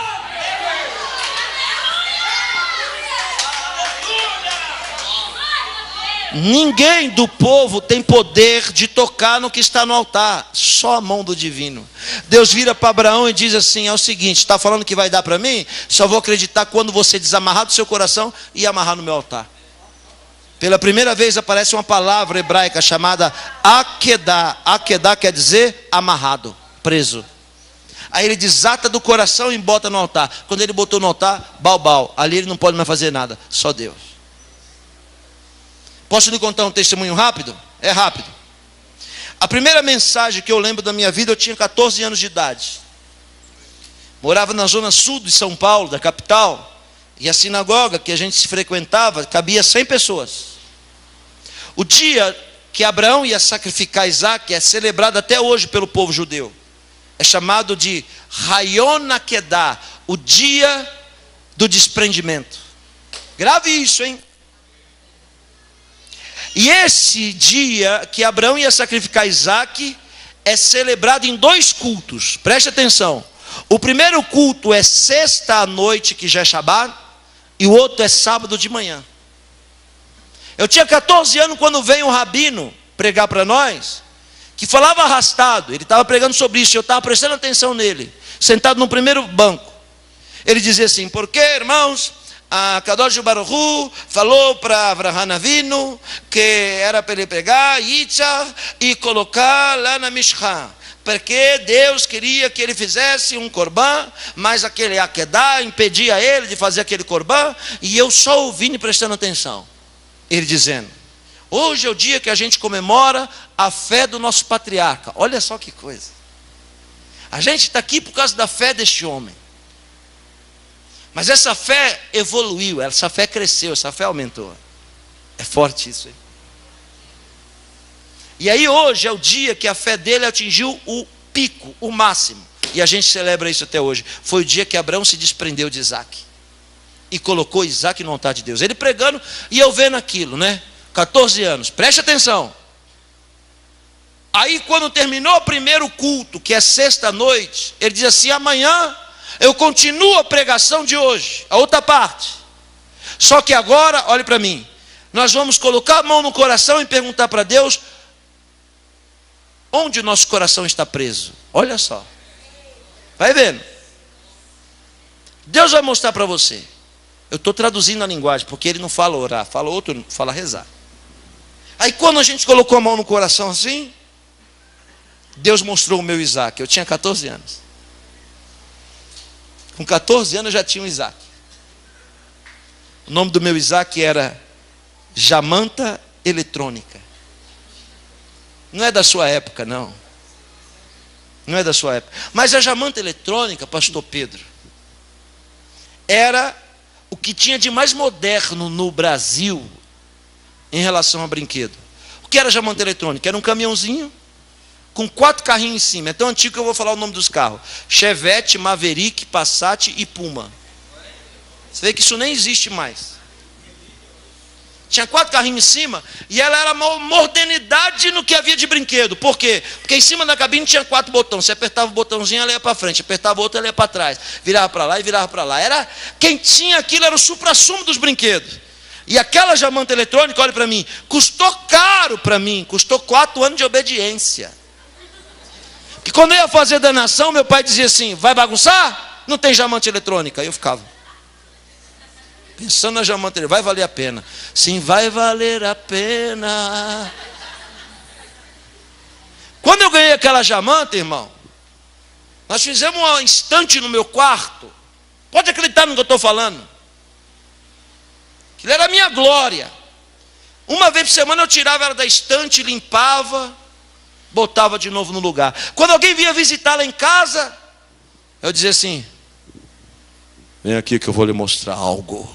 Ninguém do povo tem poder de tocar no que está no altar, só a mão do divino. Deus vira para Abraão e diz assim: é o seguinte, está falando que vai dar para mim? Só vou acreditar quando você desamarrar do seu coração e amarrar no meu altar. Pela primeira vez aparece uma palavra hebraica chamada akedá. Akedá quer dizer amarrado, preso. Aí ele desata do coração e bota no altar. Quando ele botou no altar, balbal, ali ele não pode mais fazer nada, só Deus. Posso lhe contar um testemunho rápido? É rápido. A primeira mensagem que eu lembro da minha vida, eu tinha 14 anos de idade. Morava na zona sul de São Paulo, da capital. E a sinagoga que a gente se frequentava cabia 100 pessoas. O dia que Abraão ia sacrificar Isaac é celebrado até hoje pelo povo judeu. É chamado de Hayom Akedah, o dia do desprendimento. Grave isso, hein? E esse dia que Abraão ia sacrificar Isaac é celebrado em 2 cultos. Preste atenção. O primeiro culto é sexta à noite, que já é Shabat, e o outro é sábado de manhã. Eu tinha 14 anos quando veio um rabino pregar para nós, que falava arrastado. Ele estava pregando sobre isso, eu estava prestando atenção nele, sentado no primeiro banco. Ele dizia assim: porque, irmãos, a Kadosh Baruch Hu falou para Avraham Avinu que era para ele pegar Yitzhak e colocar lá na Mishkan, porque Deus queria que ele fizesse um corban, mas aquele Akedah impedia ele de fazer aquele corban. E eu só ouvindo e prestando atenção. Ele dizendo: hoje é o dia que a gente comemora a fé do nosso patriarca. Olha só que coisa. A gente está aqui por causa da fé deste homem. Mas essa fé evoluiu, essa fé cresceu, essa fé aumentou. É forte isso aí. E aí hoje é o dia que a fé dele atingiu o pico, o máximo. E a gente celebra isso até hoje. Foi o dia que Abraão se desprendeu de Isaac e colocou Isaac no altar de Deus. Ele pregando e eu vendo aquilo, né? 14 anos, preste atenção. Aí quando terminou o primeiro culto, que é sexta noite, ele diz assim: amanhã eu continuo a pregação de hoje, a outra parte. Só que agora, olhe para mim, nós vamos colocar a mão no coração e perguntar para Deus onde o nosso coração está preso. Olha só, vai vendo. Deus vai mostrar para você. Eu estou traduzindo a linguagem, porque ele não fala orar, fala outro, fala rezar. Aí quando a gente colocou a mão no coração assim, Deus mostrou o meu Isaac. Eu tinha 14 anos. Com 14 anos eu já tinha um Isaac. O nome do meu Isaac era Jamanta Eletrônica. Não é da sua época, não. Não é da sua época. Mas a Jamanta Eletrônica, pastor Pedro, era o que tinha de mais moderno no Brasil em relação a brinquedo. O que era a Jamanta Eletrônica? Era um caminhãozinho com 4 carrinhos em cima. É tão antigo que eu vou falar o nome dos carros: Chevette, Maverick, Passat e Puma. Você vê que isso nem existe mais. Tinha 4 carrinhos em cima e ela era uma modernidade no que havia de brinquedo. Por quê? Porque em cima da cabine tinha 4 botões. Você apertava o botãozinho, ela ia para frente. Apertava o outro, ela ia para trás. Virava para lá e virava para lá. Era, quem tinha aquilo era o suprassumo dos brinquedos. E aquela Jamanta Eletrônica, olha para mim, custou caro para mim. Custou 4 anos de obediência. Que quando eu ia fazer danação, meu pai dizia assim: vai bagunçar? Não tem Jamanta Eletrônica. Aí eu ficava pensando na Jamanta Eletrônica: vai valer a pena. Sim, vai valer a pena. Quando eu ganhei aquela Jamanta, irmão, nós fizemos um instante no meu quarto. Pode acreditar no que eu estou falando. Aquilo era a minha glória. Uma vez por semana eu tirava ela da estante, limpava, botava de novo no lugar. Quando alguém vinha visitar lá em casa, eu dizia assim: vem aqui que eu vou lhe mostrar algo.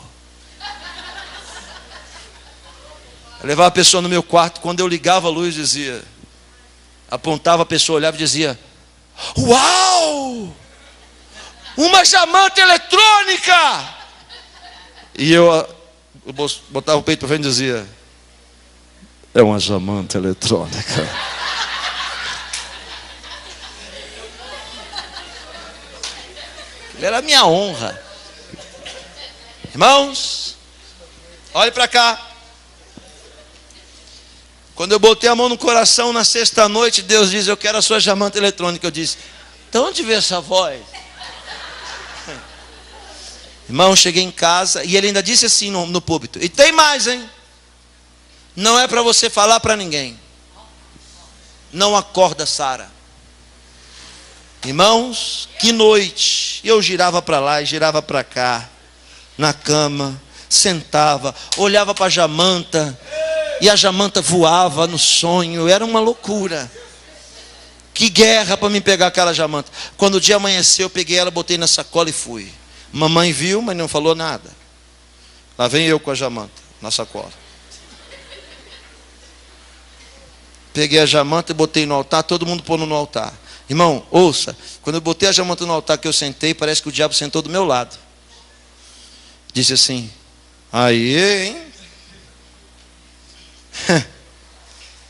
Eu levava a pessoa no meu quarto. Quando eu ligava a luz, dizia, apontava, a pessoa olhava e dizia: uau, uma Jamanta Eletrônica. E eu botava o peito para frente e dizia: é uma Jamanta Eletrônica. Era a minha honra. Irmãos, olhe para cá. Quando eu botei a mão no coração na sexta noite, Deus diz: eu quero a sua Jamanta Eletrônica. Eu disse: de onde veio essa voz? Irmão, cheguei em casa e ele ainda disse assim no púlpito: e tem mais, hein? Não é para você falar para ninguém. Não acorda, Sara. Irmãos, que noite. Eu girava para lá e girava para cá, na cama, sentava, olhava para a Jamanta, e a Jamanta voava no sonho. Era uma loucura. Que guerra para me pegar aquela jamanta. Quando o dia amanheceu, eu peguei ela, botei na sacola e fui. Mamãe viu, mas não falou nada. Lá vem eu com a jamanta na sacola. Peguei a jamanta e botei no altar, todo mundo pondo no altar. Irmão, ouça, quando eu botei a jamanta no altar que eu sentei, parece que o diabo sentou do meu lado. Disse assim: aí, hein?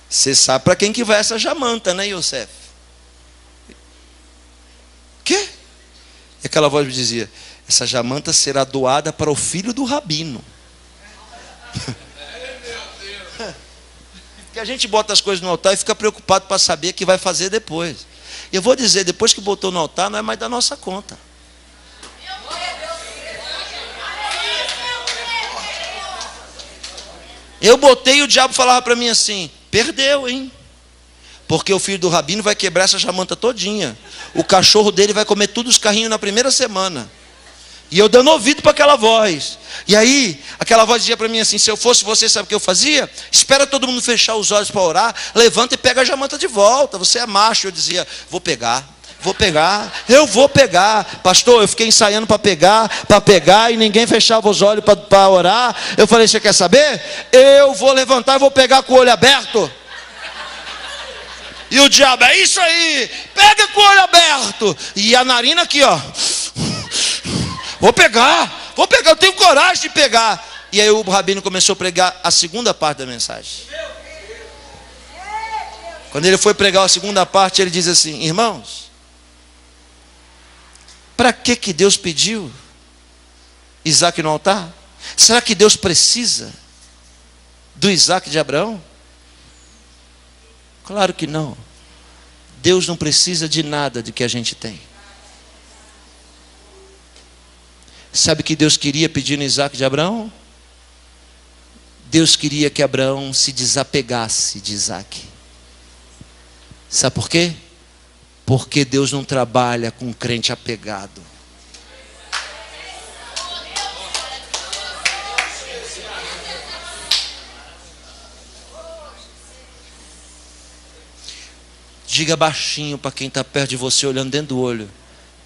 Você sabe para quem que vai essa jamanta, né, Yosef? Quê? E aquela voz me dizia: essa jamanta será doada para o filho do rabino. Porque a gente bota as coisas no altar e fica preocupado para saber o que vai fazer depois. E eu vou dizer, depois que botou no altar, não é mais da nossa conta. Eu botei e o diabo falava para mim assim: perdeu, hein? Porque o filho do rabino vai quebrar essa jamanta todinha. O cachorro dele vai comer todos os carrinhos na primeira semana. E eu dando ouvido para aquela voz. E aí, aquela voz dizia para mim assim: se eu fosse você, sabe o que eu fazia? Espera todo mundo fechar os olhos para orar, levanta e pega a jamanta de volta. Você é macho. Eu dizia: vou pegar, eu vou pegar. Pastor, eu fiquei ensaiando para pegar, e ninguém fechava os olhos para orar. Eu falei: você quer saber? Eu vou levantar e vou pegar com o olho aberto. E o diabo: é isso aí, pega com o olho aberto. E a narina aqui, ó. Vou pegar, eu tenho coragem de pegar. E aí o rabino começou a pregar a segunda parte da mensagem. Quando ele foi pregar a segunda parte, ele diz assim: irmãos, para que Deus pediu Isaac no altar? Será que Deus precisa do Isaac de Abraão? Claro que não. Deus não precisa de nada de que a gente tem. Sabe o que Deus queria pedindo Isaac de Abraão? Deus queria que Abraão se desapegasse de Isaac. Sabe por quê? Porque Deus não trabalha com um crente apegado. Diga baixinho para quem está perto de você, olhando dentro do olho: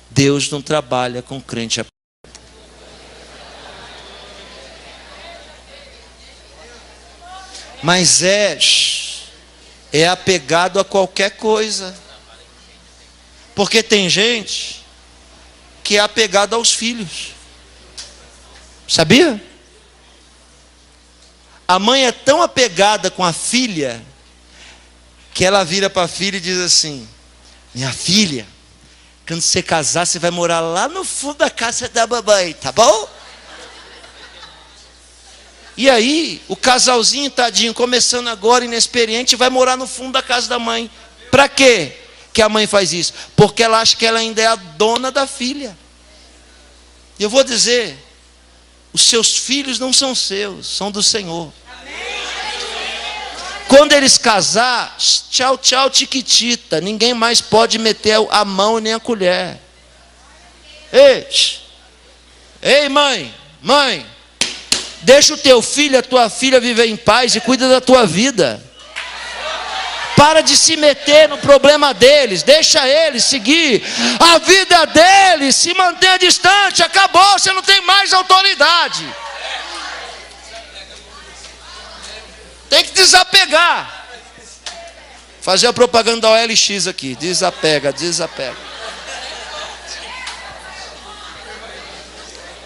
Deus não trabalha com crente apegado. Mas é apegado a qualquer coisa. Porque tem gente que é apegado aos filhos. Sabia? A mãe é tão apegada com a filha que ela vira para a filha e diz assim: minha filha, quando você casar, você vai morar lá no fundo da casa da mamãe, tá bom? E aí, o casalzinho, tadinho, começando agora, inexperiente, vai morar no fundo da casa da mãe. Para quê que a mãe faz isso? Porque ela acha que ela ainda é a dona da filha. E eu vou dizer: os seus filhos não são seus, são do Senhor. Quando eles casar, tchau, tchau, tiquitita. Ninguém mais pode meter a mão nem a colher. Ei, mãe, deixa o teu filho, a tua filha viver em paz e cuida da tua vida. Para de se meter no problema deles. Deixa eles seguir a vida deles. Se mantenha distante. Acabou, você não tem mais autoridade. Tem que desapegar. Fazer a propaganda da OLX aqui. Desapega.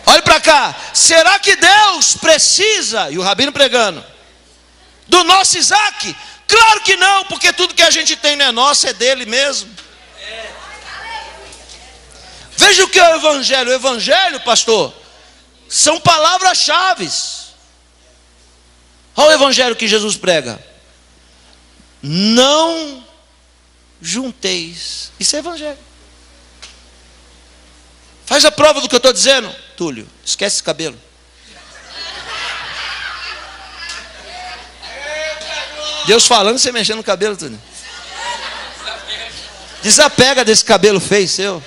Olha para cá. Será que Deus precisa, e o rabino pregando, do nosso Isaac? Claro que não, porque tudo que a gente tem não é nosso, é dele mesmo. Veja o que é o Evangelho. O Evangelho, pastor, são palavras-chave. Olha o Evangelho que Jesus prega: não junteis. Isso é Evangelho. Faz a prova do que eu estou dizendo, Túlio. Esquece esse cabelo. Deus falando, você mexendo no cabelo, Túlio. Desapega desse cabelo feio seu.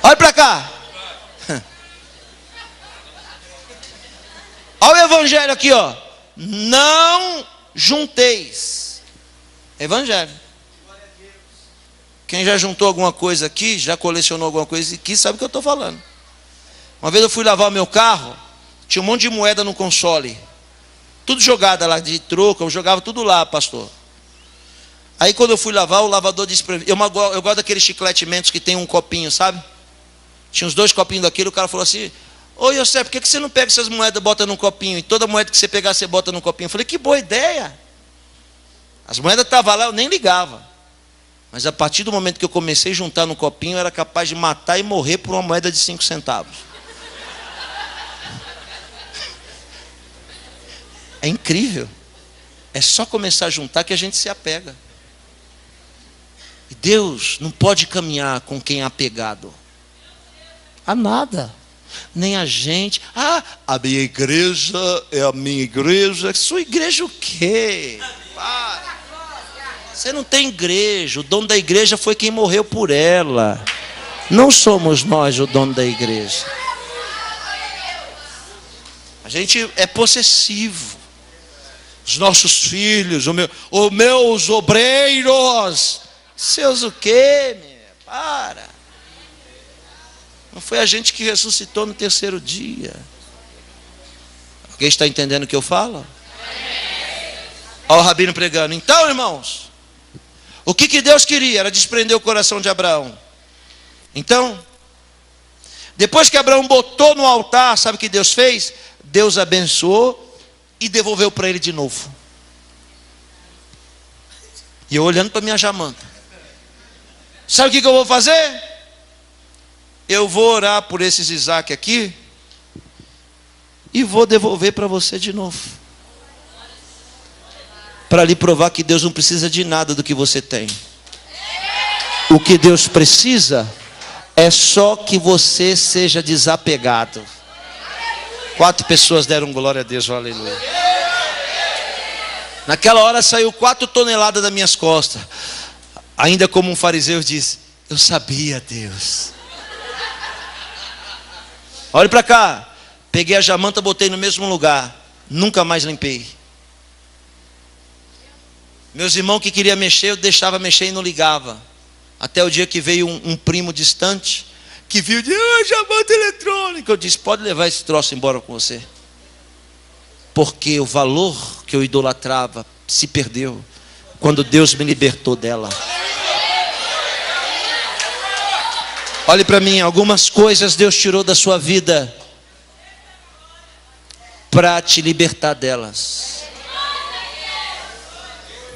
Olha para cá. Olha o Evangelho aqui, ó. Não junteis. Evangelho. Quem já juntou alguma coisa aqui, já colecionou alguma coisa aqui, sabe o que eu estou falando. Uma vez eu fui lavar o meu carro, tinha um monte de moeda no console, tudo jogada lá de troco, eu jogava tudo lá, pastor. Aí quando eu fui lavar, o lavador disse para mim, eu gosto daqueles chiclete Mentos que tem um copinho, sabe? Tinha uns 2 copinhos daquilo, o cara falou assim, ô José, por que você não pega essas moedas e bota num copinho? E toda moeda que você pegar, você bota num copinho. Eu falei, que boa ideia. As moedas estavam lá, eu nem ligava. Mas a partir do momento que eu comecei a juntar no copinho, eu era capaz de matar e morrer por uma moeda de 5 centavos. É incrível. É só começar a juntar que a gente se apega. E Deus não pode caminhar com quem é apegado a nada. Nem a gente. Ah, a minha igreja é a minha igreja. Sua igreja o quê? Para. Você não tem igreja. O dono da igreja foi quem morreu por ela. Não somos nós o dono da igreja. A gente é possessivo. Os nossos filhos, os meus obreiros. Seus o quê, meu? Para. Não foi a gente que ressuscitou no 3º dia. Alguém está entendendo o que eu falo? Olha o rabino pregando. Então, irmãos, o que Deus queria? Era desprender o coração de Abraão. Então, depois que Abraão botou no altar, sabe o que Deus fez? Deus abençoou e devolveu para ele de novo. E eu olhando para minha jamanta. Sabe o que eu vou fazer? Eu vou orar por esses Isaac aqui e vou devolver para você de novo. Para lhe provar que Deus não precisa de nada do que você tem. O que Deus precisa é só que você seja desapegado. 4 pessoas deram glória a Deus, aleluia. Naquela hora saiu 4 toneladas das minhas costas. Ainda como um fariseu disse, eu sabia, Deus. Olha para cá. Peguei a jamanta, botei no mesmo lugar. Nunca mais limpei. Meus irmãos que queriam mexer, eu deixava mexer e não ligava. Até o dia que veio um primo distante, que viu e disse, jamanta eletrônica. Eu disse, pode levar esse troço embora com você. Porque o valor que eu idolatrava se perdeu quando Deus me libertou dela. Olhe para mim, algumas coisas Deus tirou da sua vida para te libertar delas.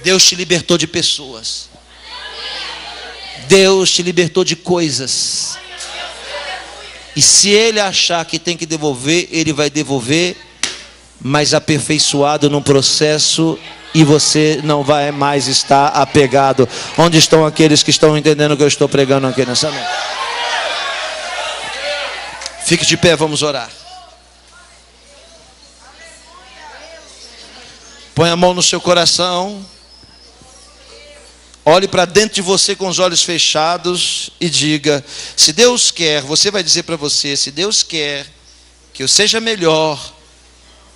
Deus te libertou de pessoas. Deus te libertou de coisas. E se Ele achar que tem que devolver, Ele vai devolver, mas aperfeiçoado no processo, e você não vai mais estar apegado. Onde estão aqueles que estão entendendo o que eu estou pregando aqui nessa noite? Fique de pé, vamos orar. Põe a mão no seu coração. Olhe para dentro de você com os olhos fechados e diga, se Deus quer, você vai dizer para você, se Deus quer que eu seja melhor,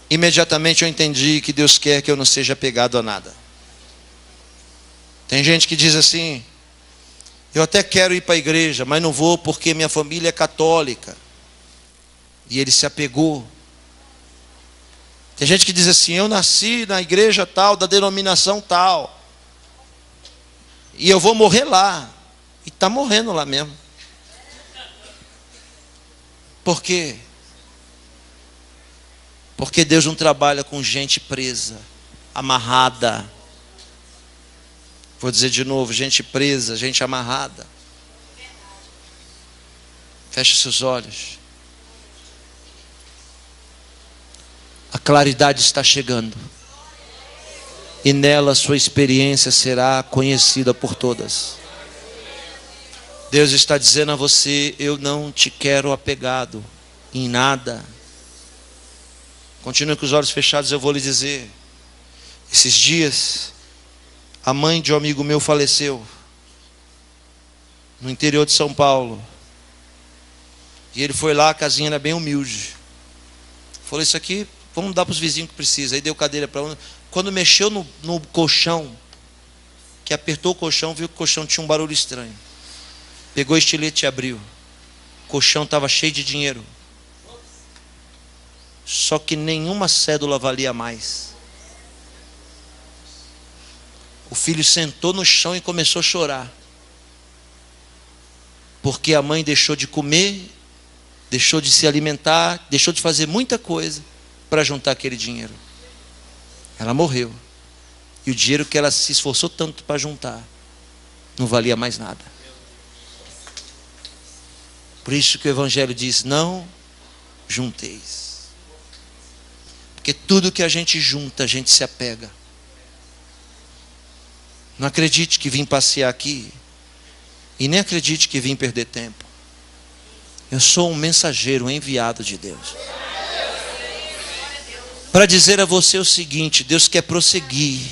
imediatamente eu entendi que Deus quer que eu não seja apegado a nada. Tem gente que diz assim, eu até quero ir para a igreja, mas não vou porque minha família é católica. E ele se apegou. Tem gente que diz assim, eu nasci na igreja tal, da denominação tal. E eu vou morrer lá. E está morrendo lá mesmo. Por quê? Porque Deus não trabalha com gente presa, amarrada. Vou dizer de novo, gente presa, gente amarrada. Feche seus olhos. A claridade está chegando. E nela sua experiência será conhecida por todas. Deus está dizendo a você, eu não te quero apegado em nada. Continue com os olhos fechados, eu vou lhe dizer. Esses dias, a mãe de um amigo meu faleceu. No interior de São Paulo. E ele foi lá, a casinha era bem humilde. Falou, isso aqui, vamos dar para os vizinhos que precisa. Aí deu cadeira para um. Quando mexeu no colchão, que apertou o colchão, viu que o colchão tinha um barulho estranho. Pegou o estilete e abriu. O colchão estava cheio de dinheiro. Só que nenhuma cédula valia mais. O filho sentou no chão e começou a chorar. Porque a mãe deixou de comer, deixou de se alimentar, deixou de fazer muita coisa para juntar aquele dinheiro. Ela morreu. E o dinheiro que ela se esforçou tanto para juntar não valia mais nada. Por isso que o Evangelho diz: não junteis. Porque tudo que a gente junta, a gente se apega. Não acredite que vim passear aqui. E nem acredite que vim perder tempo. Eu sou um mensageiro, um enviado de Deus. Para dizer a você o seguinte: Deus quer prosseguir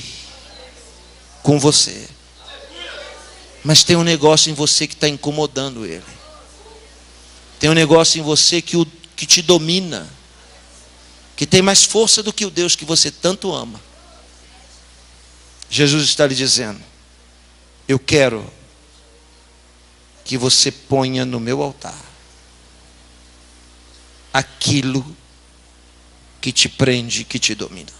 com você. Mas tem um negócio em você que está incomodando Ele. Tem um negócio em você que te domina. Que tem mais força do que o Deus que você tanto ama. Jesus está lhe dizendo: eu quero que você ponha no meu altar aquilo que te prende, que te domina.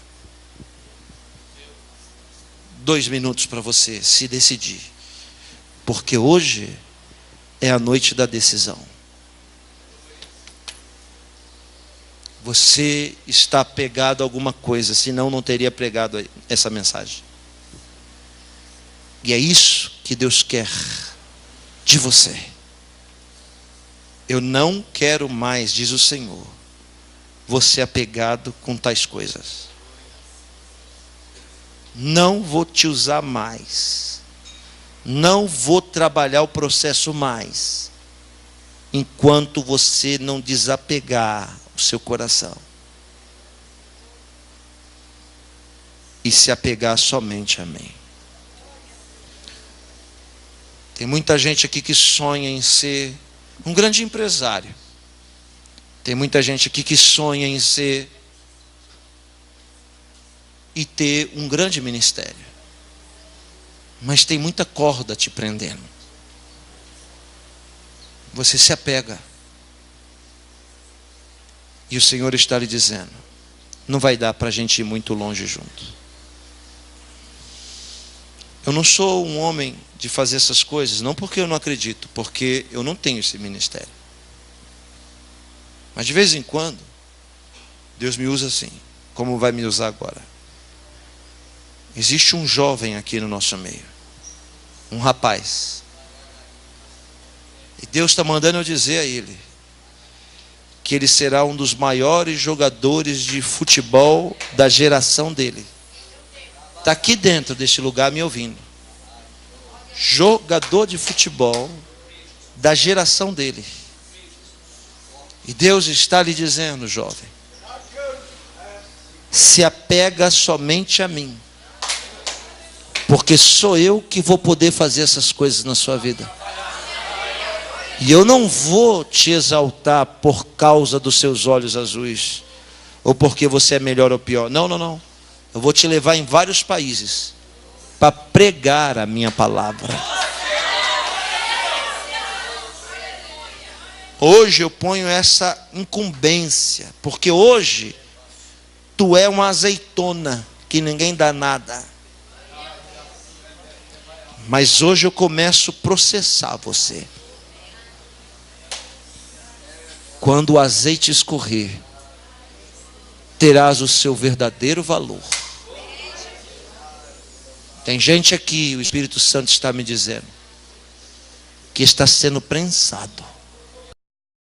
2 minutos para você se decidir. Porque hoje é a noite da decisão. Você está apegado a alguma coisa, senão não teria pregado essa mensagem. E é isso que Deus quer de você. Eu não quero mais, diz o Senhor, você apegado com tais coisas. Não vou te usar mais. Não vou trabalhar o processo mais, enquanto você não desapegar o seu coração e se apegar somente a mim. Tem muita gente aqui que sonha em ser um grande empresário. Tem muita gente aqui que sonha em ser e ter um grande ministério. Mas tem muita corda te prendendo. Você se apega. E o Senhor está lhe dizendo: não vai dar para a gente ir muito longe junto. Eu não sou um homem de fazer essas coisas, não porque eu não acredito, porque eu não tenho esse ministério. Mas de vez em quando, Deus me usa assim, como vai me usar agora. Existe um jovem aqui no nosso meio, um rapaz, e Deus está mandando eu dizer a ele que ele será um dos maiores jogadores de futebol da geração dele. Está aqui dentro deste lugar me ouvindo. Jogador de futebol da geração dele. E Deus está lhe dizendo: jovem, se apega somente a mim, porque sou eu que vou poder fazer essas coisas na sua vida. E eu não vou te exaltar por causa dos seus olhos azuis, ou porque você é melhor ou pior. Não, não, não. Eu vou te levar em vários países para pregar a minha palavra. Hoje eu ponho essa incumbência, porque hoje tu é uma azeitona que ninguém dá nada. Mas hoje eu começo a processar você. Quando o azeite escorrer, terás o seu verdadeiro valor. Tem gente aqui, o Espírito Santo está me dizendo, que está sendo prensado.